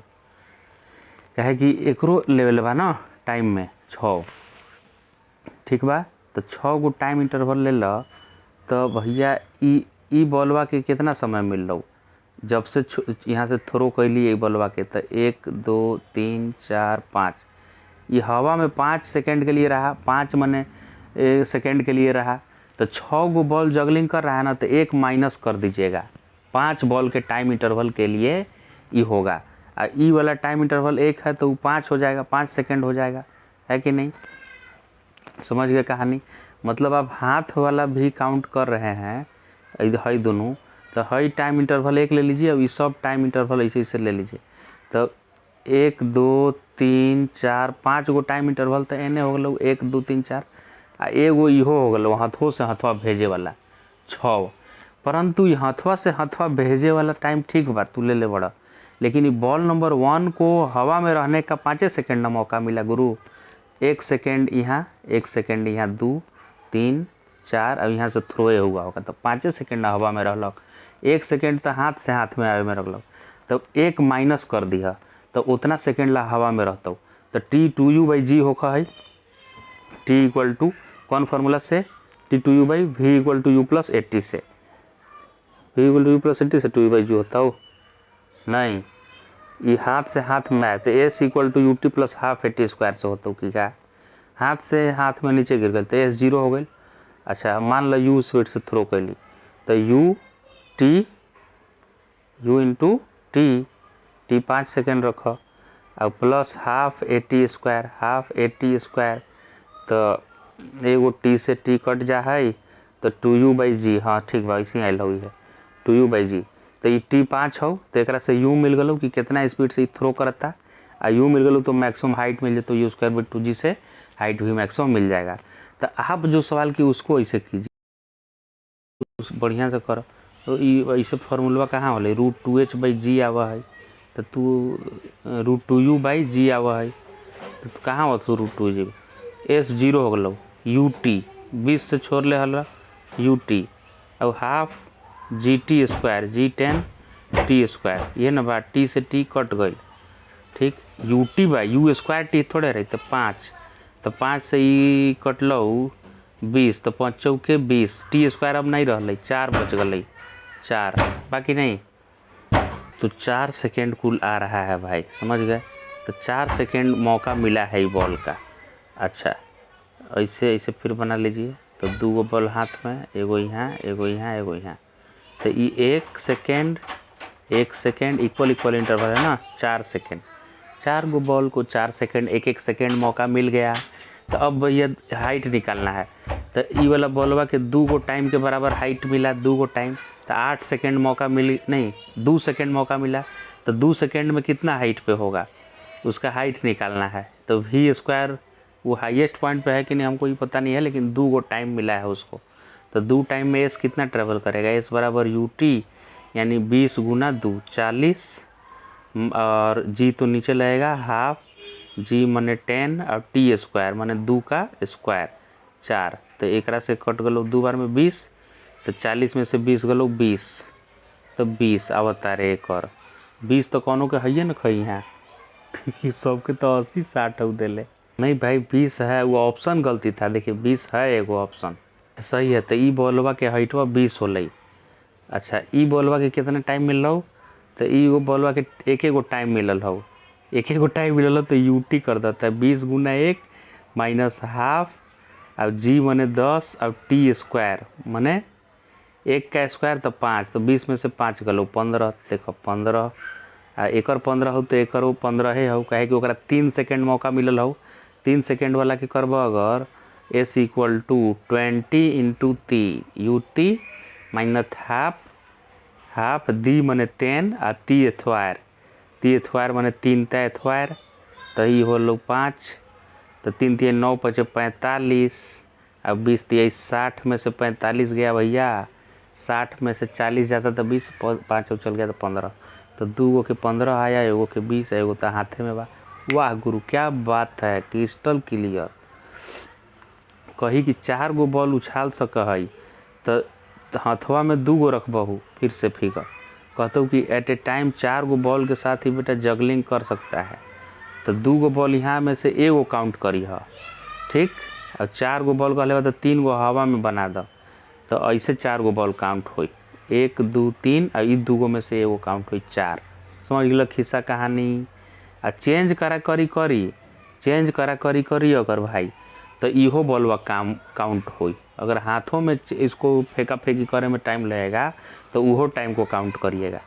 कहे कि एकरो लेवल बा ना टाइम में 6, ठीक बा। तो 6 गो टाइम इंटरवल ले लो। तो भैया ई बॉलवा के कितना समय मिल लो, जब से यहाँ से थ्रो कैली ये बॉलवा के, तो 1 2 3 4 5, ये हवा में 5 सेकंड के लिए रहा, 5 मने सेकंड के लिए रहा। तो 6 गो बॉल जगलिंग कर रहा है ना, तो 1 माइनस कर दीजिएगा, 5 बॉल के टाइम इंटरवल के लिए ये होगा। और ई वाला टाइम इंटरवल 1 है तो वो 5 हो जाएगा, 5 सेकंड हो जाएगा, है कि नहीं। समझ गए कहानी। मतलब आप हाथ वाला भी काउंट कर रहे हैं हई दोनों, तो हई टाइम इंटरवल 1 ले लीजिए, अब ये सब टाइम इंटरवल ऐसे ऐसे ले लीजिए। तो 1 2 3 4 5 गो टाइम इंटरवल तो एने हो गलो 1 2 3 4, आ एगो इहो हो गलो हाथों से हथवा भेजे वाला 6। परंतु ये हथवा से हथवा भेजे वाला टाइम ठीक बा, तू ले बड़ा, लेकिन ये बॉल नंबर 1 को हवा में रहने का 5 सेकंड ना मौका मिला गुरु। 1 सेकंड यहाँ, 1 सेकंड यहाँ, 2 3 4, अब यहाँ से थ्रोए हुआ होगा तो 5 सेकंड हवा में रहलक, 1 सेकंड तो हाथ से हाथ में आवे में रखलक, तो 1 माइनस कर दिया तो उतना सेकंड ला हवा में रहता। तो T2U/G होगा है, T इक्वल टू कौन फार्मूला से, T2U/V equal to U plus 80 से, V equal to U plus 80 से 2U/G होता हो नहीं, ये हाथ से हाथ में आए तो S equal to UT plus half 80 square से होता कि क्या, हाथ से हाथ में नीचे गिर गए तो S 0 हो गई। अच्छा मान लो U स्पीड से थ्रो कर ली तो U इंटू T 5 सेकेंड रखो, और plus half 80 square, half 80 square तो एगो T से T कट जा है तो 2U/G, हाँ ठीक बा ऐसे आयल हुई है 2U/G। तो ये T 5 हो तो एक से U मिल गलो कि कितना स्पीड से थ्रो करता, आ U मिल गलो तो मैक्सिमम हाइट मिल जाए, तो U²/2G से हाइट भी मैक्सिमम मिल जाएगा। तो आप जो सवाल की उसको ऐसे कीजिए, बढ़िया से करो। तो ये ऐसे फार्मूला कहाँ वाले √2H/G आवा है, तो तू √2U/G आवा है, तो कहाँ हो तू √2G, S 0 हो गलो, UT 20 से छोड़ ले हल UT, और half GT square, G10 T square, ये ना बा T से T कट गई, ठीक। UT/U स्क्वायर T थोड़े रही तो 5, तो 5 से ई कट लो 20, तो 5 चौके 20, T स्क्वायर अब नहीं रहा, 4 बच गई, 4 बाकी नहीं, तो 4 सेकेंड कुल आ रहा है भाई, समझ गए। तो 4 सेकेंड मौका मिला है बॉल का। अच्छा ऐसे ऐसे फिर बना लीजिए, तो 2 गो बॉल हाथ में, एगो यहाँ एगो यहाँ एगो यहाँ, तो ये 1 सेकेंड इक्वल इंटरवल है ना, 4 सेकेंड, 4 गो बॉल को 4 सेकेंड 1 सेकेंड मौका मिल गया। तो अब भैया हाइट निकालना है, तो ये वाला बॉलवा के 2 गो टाइम के बराबर हाइट मिला, 2 गो टाइम तो 8 सेकेंड मौका मिली, नहीं 2 सेकेंड मौका मिला, तो 2 सेकेंड में कितना हाइट पे होगा उसका हाइट निकालना है। तो V स्क्वायर वो हाईएस्ट पॉइंट पे है कि नहीं हमको ये पता नहीं है, लेकिन 2 गो टाइम मिला है उसको, तो 2 टाइम में S कितना ट्रेवल करेगा, S बराबर UT यानी 20 गुना 2 40, और G तो नीचे लगेगा हाफ, G मने 10 और T स्क्वायर मने 2 का स्क्वायर 4, तो एक से कट गलो 2 बार में 20, तो 40 में से 20 गलो 20, तो 20 आवता रे एक और 20 तो कौनों के है ना खई है सबके तो 80 60 देले नहीं भाई, 20 है वो ऑप्शन गलती था, देखिए 20 है एगो ऑप्शन सही है। तो ई बॉलवा के हाइटवा 20 होलई। अच्छा ई बॉलवा के कितना टाइम मिल रहा, तो ई गो बॉलवा के एक गो टाइम मिलल हो, एक गो टाइम मिलल हो, तो UT कर देता है 20 गुना 1 माइनस हाफ, और G मने 10 और T स्क्वायर मने 1 का स्क्वायर तो 5, तो 20 में से 5 गलो 15, देखो 15 आ एक 15 हो तो एक 15 है हो, कहे कि ओकरा 3 सेकेंड मौका मिलल हो, 3 सेकेंड वाला के करब अगर S equal to 20 into T UT minus half D मने 10 आ T स्क्वायर मने 3 ता स्क्वायर, तो ये हो लो 5, तो 3 3 9 5 45, अब 20 3 60 में से 45 गया भैया, 60 में से 40 जाता तो 20, 5 चल गया तो 15, तो तो 2 के 15 आया, एगो के 20, एगो तो हाथे में बा। वाह गुरु क्या बात है, क्रिस्टल क्लियर। कही कि 4 गो बॉल उछाल सक है तो हथवा में 2 गो रखबहू, फिर से फिगर कहते कि एट ए टाइम 4 गो बॉल के साथ ही बेटा जगलिंग कर सकता है। तो 2 गो बॉल यहाँ में से एगो काउंट करी है, ठीक। और 4 गो बॉल कहले तो 3 गो हवा में बना दो, तो ऐसे 4 गो बॉल काउंट हुई, 1 2 3 और इ 2 गो में से एगो काउंट हुई 4। समझ गल खिस्सा कहानी। आ चेंज करा करी करी अगर भाई तो इहो बॉलवा काउंट हुई। अगर हाथों में इसको फेंका फेंकी करे में टाइम लगेगा तो उहो टाइम को काउंट करिएगा।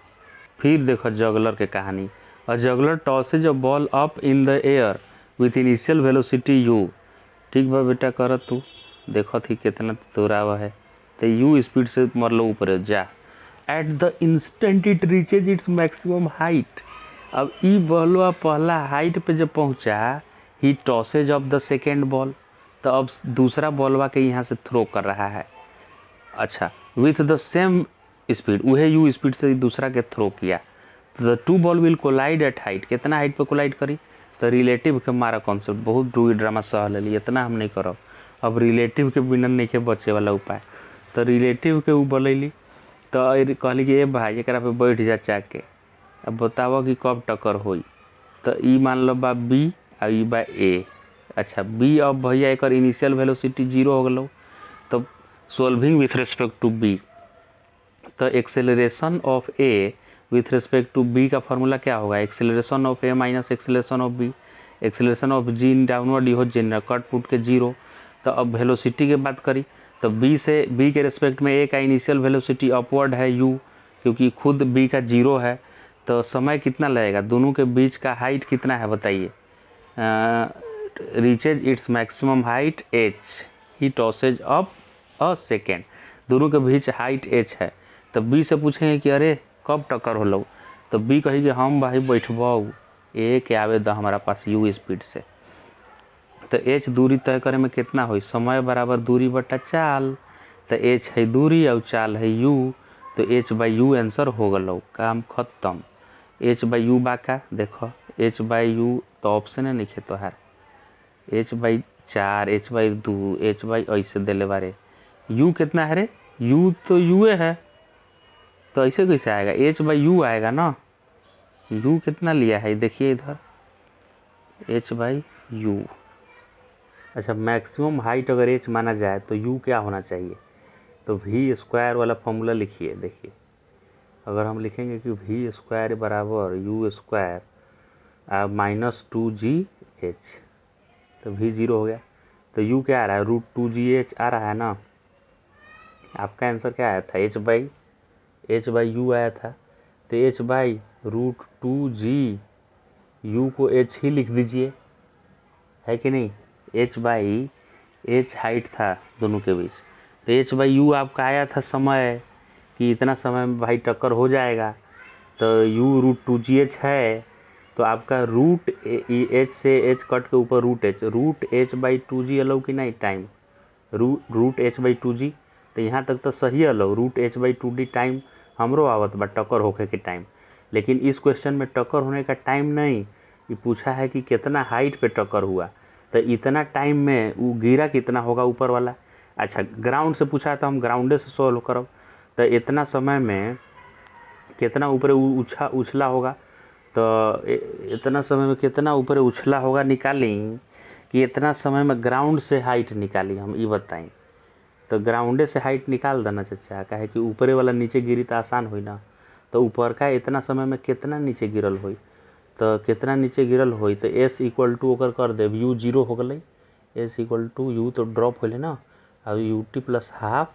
फिर देखो जगलर के कहानी। और juggler tosses a ball up in the air with initial velocity you. ठीक बा बेटा, कर तू देखो थी कितना तोरावा है। तो यू स्पीड से मरलो ऊपर जा। At the instant it reaches its maximum height. अब ई बॉलवा पहला हाइट पे जब पहुंचा, he tosses off the second ball, तो अब दूसरा बॉलवा के यहाँ से थ्रो कर रहा है। अच्छा, विथ द सेम स्पीड, वह यू स्पीड से दूसरा के थ्रो किया। The 2 ball will collide at height. कितना हाइट पे कोलाइड करी? तो रिलेटिव के मारा कॉन्सेप्ट बहुत ड्रामा सह ली, इतना हम नहीं करब। अब रिलेटिव के बिना नहीं के बचे वाला उपाय, तो रिलेटिव के ऊ बोलैली। तो कहली कि ए भाई एकरा पे बैठ जा चाके, अब बताओ कि कब टक्कर होई। तो ई मान लो बा बी और ई बा ए। अच्छा, बी अब भैया एक इनिशियल वेलोसिटी 0 हो गलो, तो solving with respect to b, तो acceleration of a with respect to b का फॉर्मूला क्या होगा? Acceleration of a minus acceleration of b. Acceleration of g in downward हो जनरल कट पुट के 0। तो अब वेलोसिटी की बात करी तो बी के रिस्पेक्ट में ए का इनिशियल वेलोसिटी अपवर्ड है u, क्योंकि खुद बी का 0 है। तो समय कितना लगेगा? दोनों के बीच का हाइट कितना है बताइए? Reaches its maximum height h, he tosses up a second. दोनों के बीच हाइट h है। तो बी से पूछेंगे कि अरे कब टक्कर होलो, तो बी कही कि हम भाई बैठबो ए के आवे द हमारा पास u स्पीड से। तो h दूरी तय करे में कितना हो? समय बराबर दूरी बटा चाल। तो h है दूरी और चाल है u, तो h बाई यू आंसर हो गलो, काम खत्म। h बाई यू बाका देखो, h बाई यू तो ऑप्शन है नहीं तो है, h by 4, h by 2, h by ऐसे दिले बारे। u कितना है रे? u तो u है, तो ऐसे कैसे आएगा? h बाई u आएगा ना। u कितना लिया है देखिए इधर, h बाई यू। अच्छा, मैक्सिमम हाइट अगर h माना जाए तो u क्या होना चाहिए? तो v स्क्वायर वाला फॉर्मूला लिखिए। देखिए अगर हम लिखेंगे कि v स्क्वायर बराबर u स्क्वायर माइनस 2gh, तो v 0 हो गया। तो u क्या आ रहा है? √2gh आ रहा है ना। आपका आंसर क्या आया था? h बाई यू आया था। तो h बाई √2g, u को h ही लिख दीजिए, है कि नहीं? h बाई h हाइट था दोनों के बीच, तो h बाई यू आपका आया था समय, कि इतना समय में भाई टक्कर हो जाएगा। तो u √2gh है, तो आपका रूट h से h कट के ऊपर रूट h बाई 2g अलो कि नहीं time, root h by 2g। तो यहाँ तक तो सही अलो, root h by 2d time हमरो आवत बा टक्कर होके के टाइम। लेकिन इस क्वेश्चन में टक्कर होने का टाइम नहीं, ये पूछा है कि कितना हाइट पे टक्कर हुआ, तो इतना टाइम में वो गिरा कितना होगा ऊपर वाला। अच्छा, ग्राउंड से पूछा है तो हम ग्राउंडे से सॉल्व करब। तो इतना समय में कितना ऊपर उछला होगा, तो इतना समय में कितना ऊपर उछला होगा निकाली, कि इतना समय में ग्राउंड से हाइट निकाली हम, ये बताएं। तो ग्राउंडे से हाइट निकाल देना चाचा, काहे कि ऊपरे वाला नीचे गिरी तो आसान हुई ना। तो ऊपर का इतना समय में कितना नीचे गिरल हुई, तो कितना नीचे गिरल होई, तो s इक्वल टू ओकर कर देव u 0 हो गई, s इक्वल टू u तो ड्रॉप होले ना, अब ut प्लस हाफ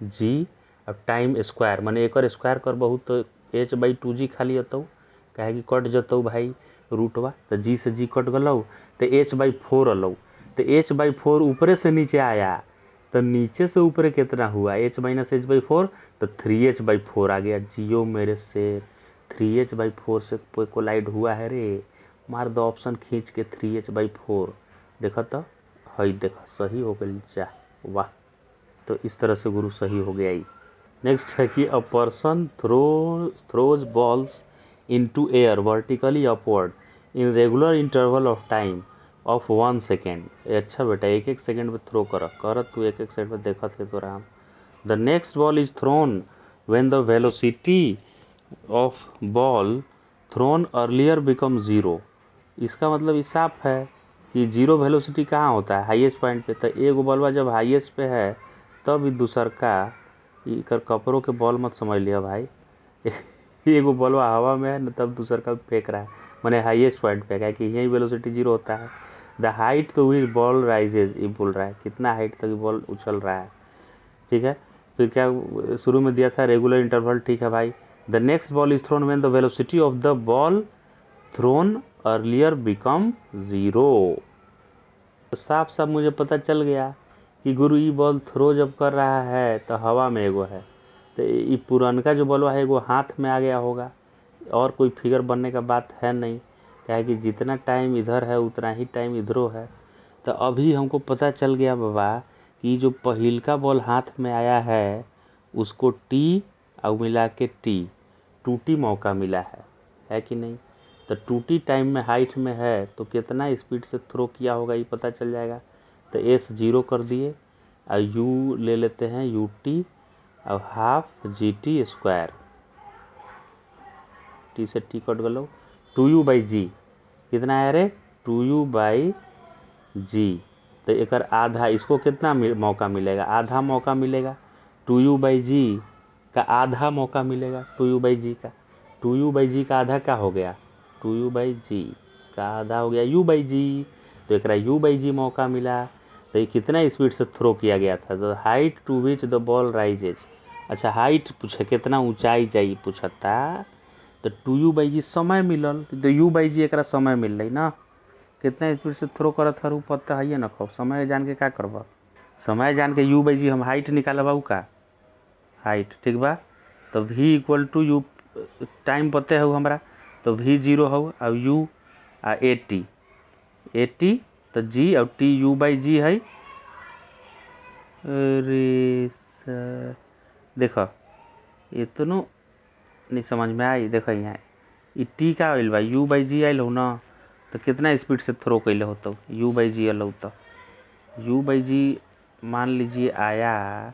g, अब टाइम स्क्वायर माने एक स्क्वायर कर बहुत, तो h बाई 2g खाली अतौ, काहे कि कट जतौ भाई रूटवा, तो g से g कट गलौ, तो h बाई 4 अलो। तो h बाई 4 ऊपरे से नीचे आया, तो नीचे से ऊपरे कितना हुआ? h माइनस h बाई 4, तो 3h बाई 4 आ गया। जियो मेरे से 3h बाई 4 से कोलाइड हुआ है रे, मार दो ऑप्शन खींच के 3h बाई 4। देखा तो हई, देखा सही हो गई जा, वाह। तो इस तरह से गुरु सही हो गया ही। नेक्स्ट है कि a person throws balls into air vertically upward in regular interval of time of 1 second. अच्छा बेटा, एक एक सेकंड में थ्रो कर तू एक एक सेकंड में देखा थे तो Ram. The next ball is thrown when the velocity of ball thrown earlier becomes 0. इसका मतलब ये साफ है कि जीरो वेलोसिटी कहाँ होता है, हाईएस्ट पॉइंट पे. तो एगो बॉलवा जब हाईएस्ट पे है तब ही दूसर का इकर कपड़ों के बॉल मत समझ लिया भाई. एगो बॉलवा हवा में है न तब दूसर का फेंक रहा है, मैंने हाईएस्ट पॉइंट पे है कि यही वेलोसिटी जीरो होता है. The height to which ball rises, ये बोल रहा है कितना हाइट तक बॉल उछल रहा है. ठीक है, फिर क्या शुरू में दिया था रेगुलर इंटरवल. ठीक है भाई. The next ball is thrown when the velocity of the ball thrown earlier become 0. तो साफ साफ मुझे पता चल गया कि गुरु ये बॉल थ्रो जब कर रहा है तो हवा में एगो है, तो ये पुरानका जो बॉल है एगो हाथ में आ गया होगा, और कोई फिगर बनने का बात है नहीं. क्या है कि जितना टाइम इधर है उतना ही टाइम इधरों है. तो अभी हमको पता चल गया बाबा कि जो पहिलका बॉल हाथ में आया है उसको टी और मिला के टी 2t मौका मिला है कि नहीं. तो 2t टाइम में हाइट में है तो कितना स्पीड से थ्रो किया होगा ये पता चल जाएगा. तो एस 0 कर दिए और यू ले लेते हैं ut और हाफ gt स्क्वायर, टी से टी कट गलो, 2u/g कितना है रे 2u/g. तो एक आधा, इसको कितना मौका मिलेगा, आधा मौका मिलेगा. 2u/g का आधा मौका मिलेगा, 2u/g का 2u/g का आधा क्या हो गया, 2u/g का आधा हो गया u/g. तो एक u/g मौका मिला. तो ये कितना स्पीड से थ्रो किया गया था. तो height to which the ball rises, अच्छा हाइट पूछे कितना ऊंचाई जाइए पूछता. तो 2u/g समय मिलल, तो u/g एक समय मिल रही ना, कितना स्पीड से थ्रो करत हर पता है ना. खब समय जान के क्या करब, समय जान के u/g हम हाइट निकालब का हाइट. ठीक बा. तो v equal to u time पते हो हमरा, तो v 0 हो और u आ at तो g और t u/g है. अरे देखो इतनो नहीं समझ में आई. देखो यहाँ ये टी का आयल बा u/g आयल हो ना, तो कितना स्पीड से थ्रो कैले हो तो u/g आल हो. तो u/g मान लीजिए आया,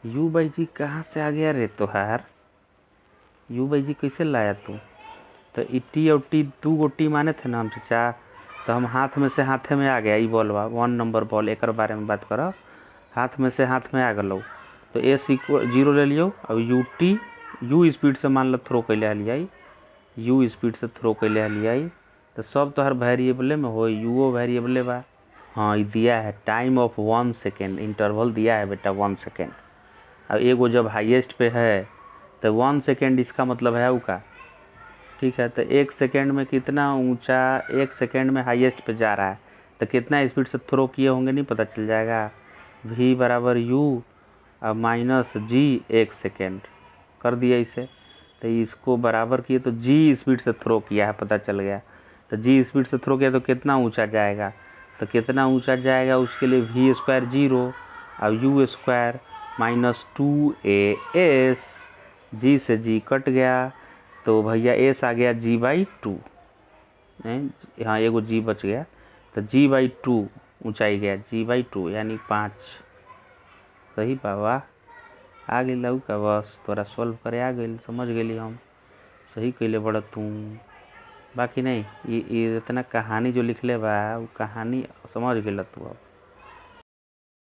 u/g कहाँ से आ गया रे तोहार, u/g कैसे लाया तू. तो ई टी और टी 2 गो टी माने थे ना हम चाचा, तो हम हाथ में से हाथे में आ गया. ये बॉल बा 1 नंबर बॉल, एक बारे में बात करो, हाथ में से हाथ में आ गलो. तो एस इक्वल 0 ले लियो और यू स्पीड से मान लो थ्रो कैले हलियाई, यू स्पीड से थ्रो कैले हलियाई. तो सब तो हर वेरिएबले में हो, यूओ वेरिएबले बा. हाँ ये दिया है टाइम ऑफ 1 सेकेंड, इंटरवल दिया है बेटा 1 सेकेंड. अब एगो जब हाईएस्ट पे है तो 1 सेकेंड इसका मतलब है उसका. ठीक है, तो 1 सेकेंड में कितना ऊंचा, 1 सेकेंड में हाईएस्ट पे जा रहा है तो कितना स्पीड से थ्रो किए होंगे नहीं पता चल जाएगा. v बराबर u और माइनस g 1 सेकेंड कर दिया इसे. तो इसको बराबर किए तो g स्पीड से थ्रो किया है पता चल गया. तो g स्पीड से थ्रो किया तो कितना ऊंचा जाएगा, तो कितना ऊंचा जाएगा उसके लिए v स्क्वायर 0 और u square minus 2as, g से g कट गया तो भैया s आ गया g/2. हाँ एगो g बच गया, तो g/2 ऊंचाई गया g/2 यानी 5. सही बाबा आ गई लऊ का, बस तोरा सॉल्व करे आ गई, समझ गई हम. सही कैले बड़ा तू. बाकी नहीं ये इतना कहानी जो लिखले बा वो कहानी समझ गई तू अब.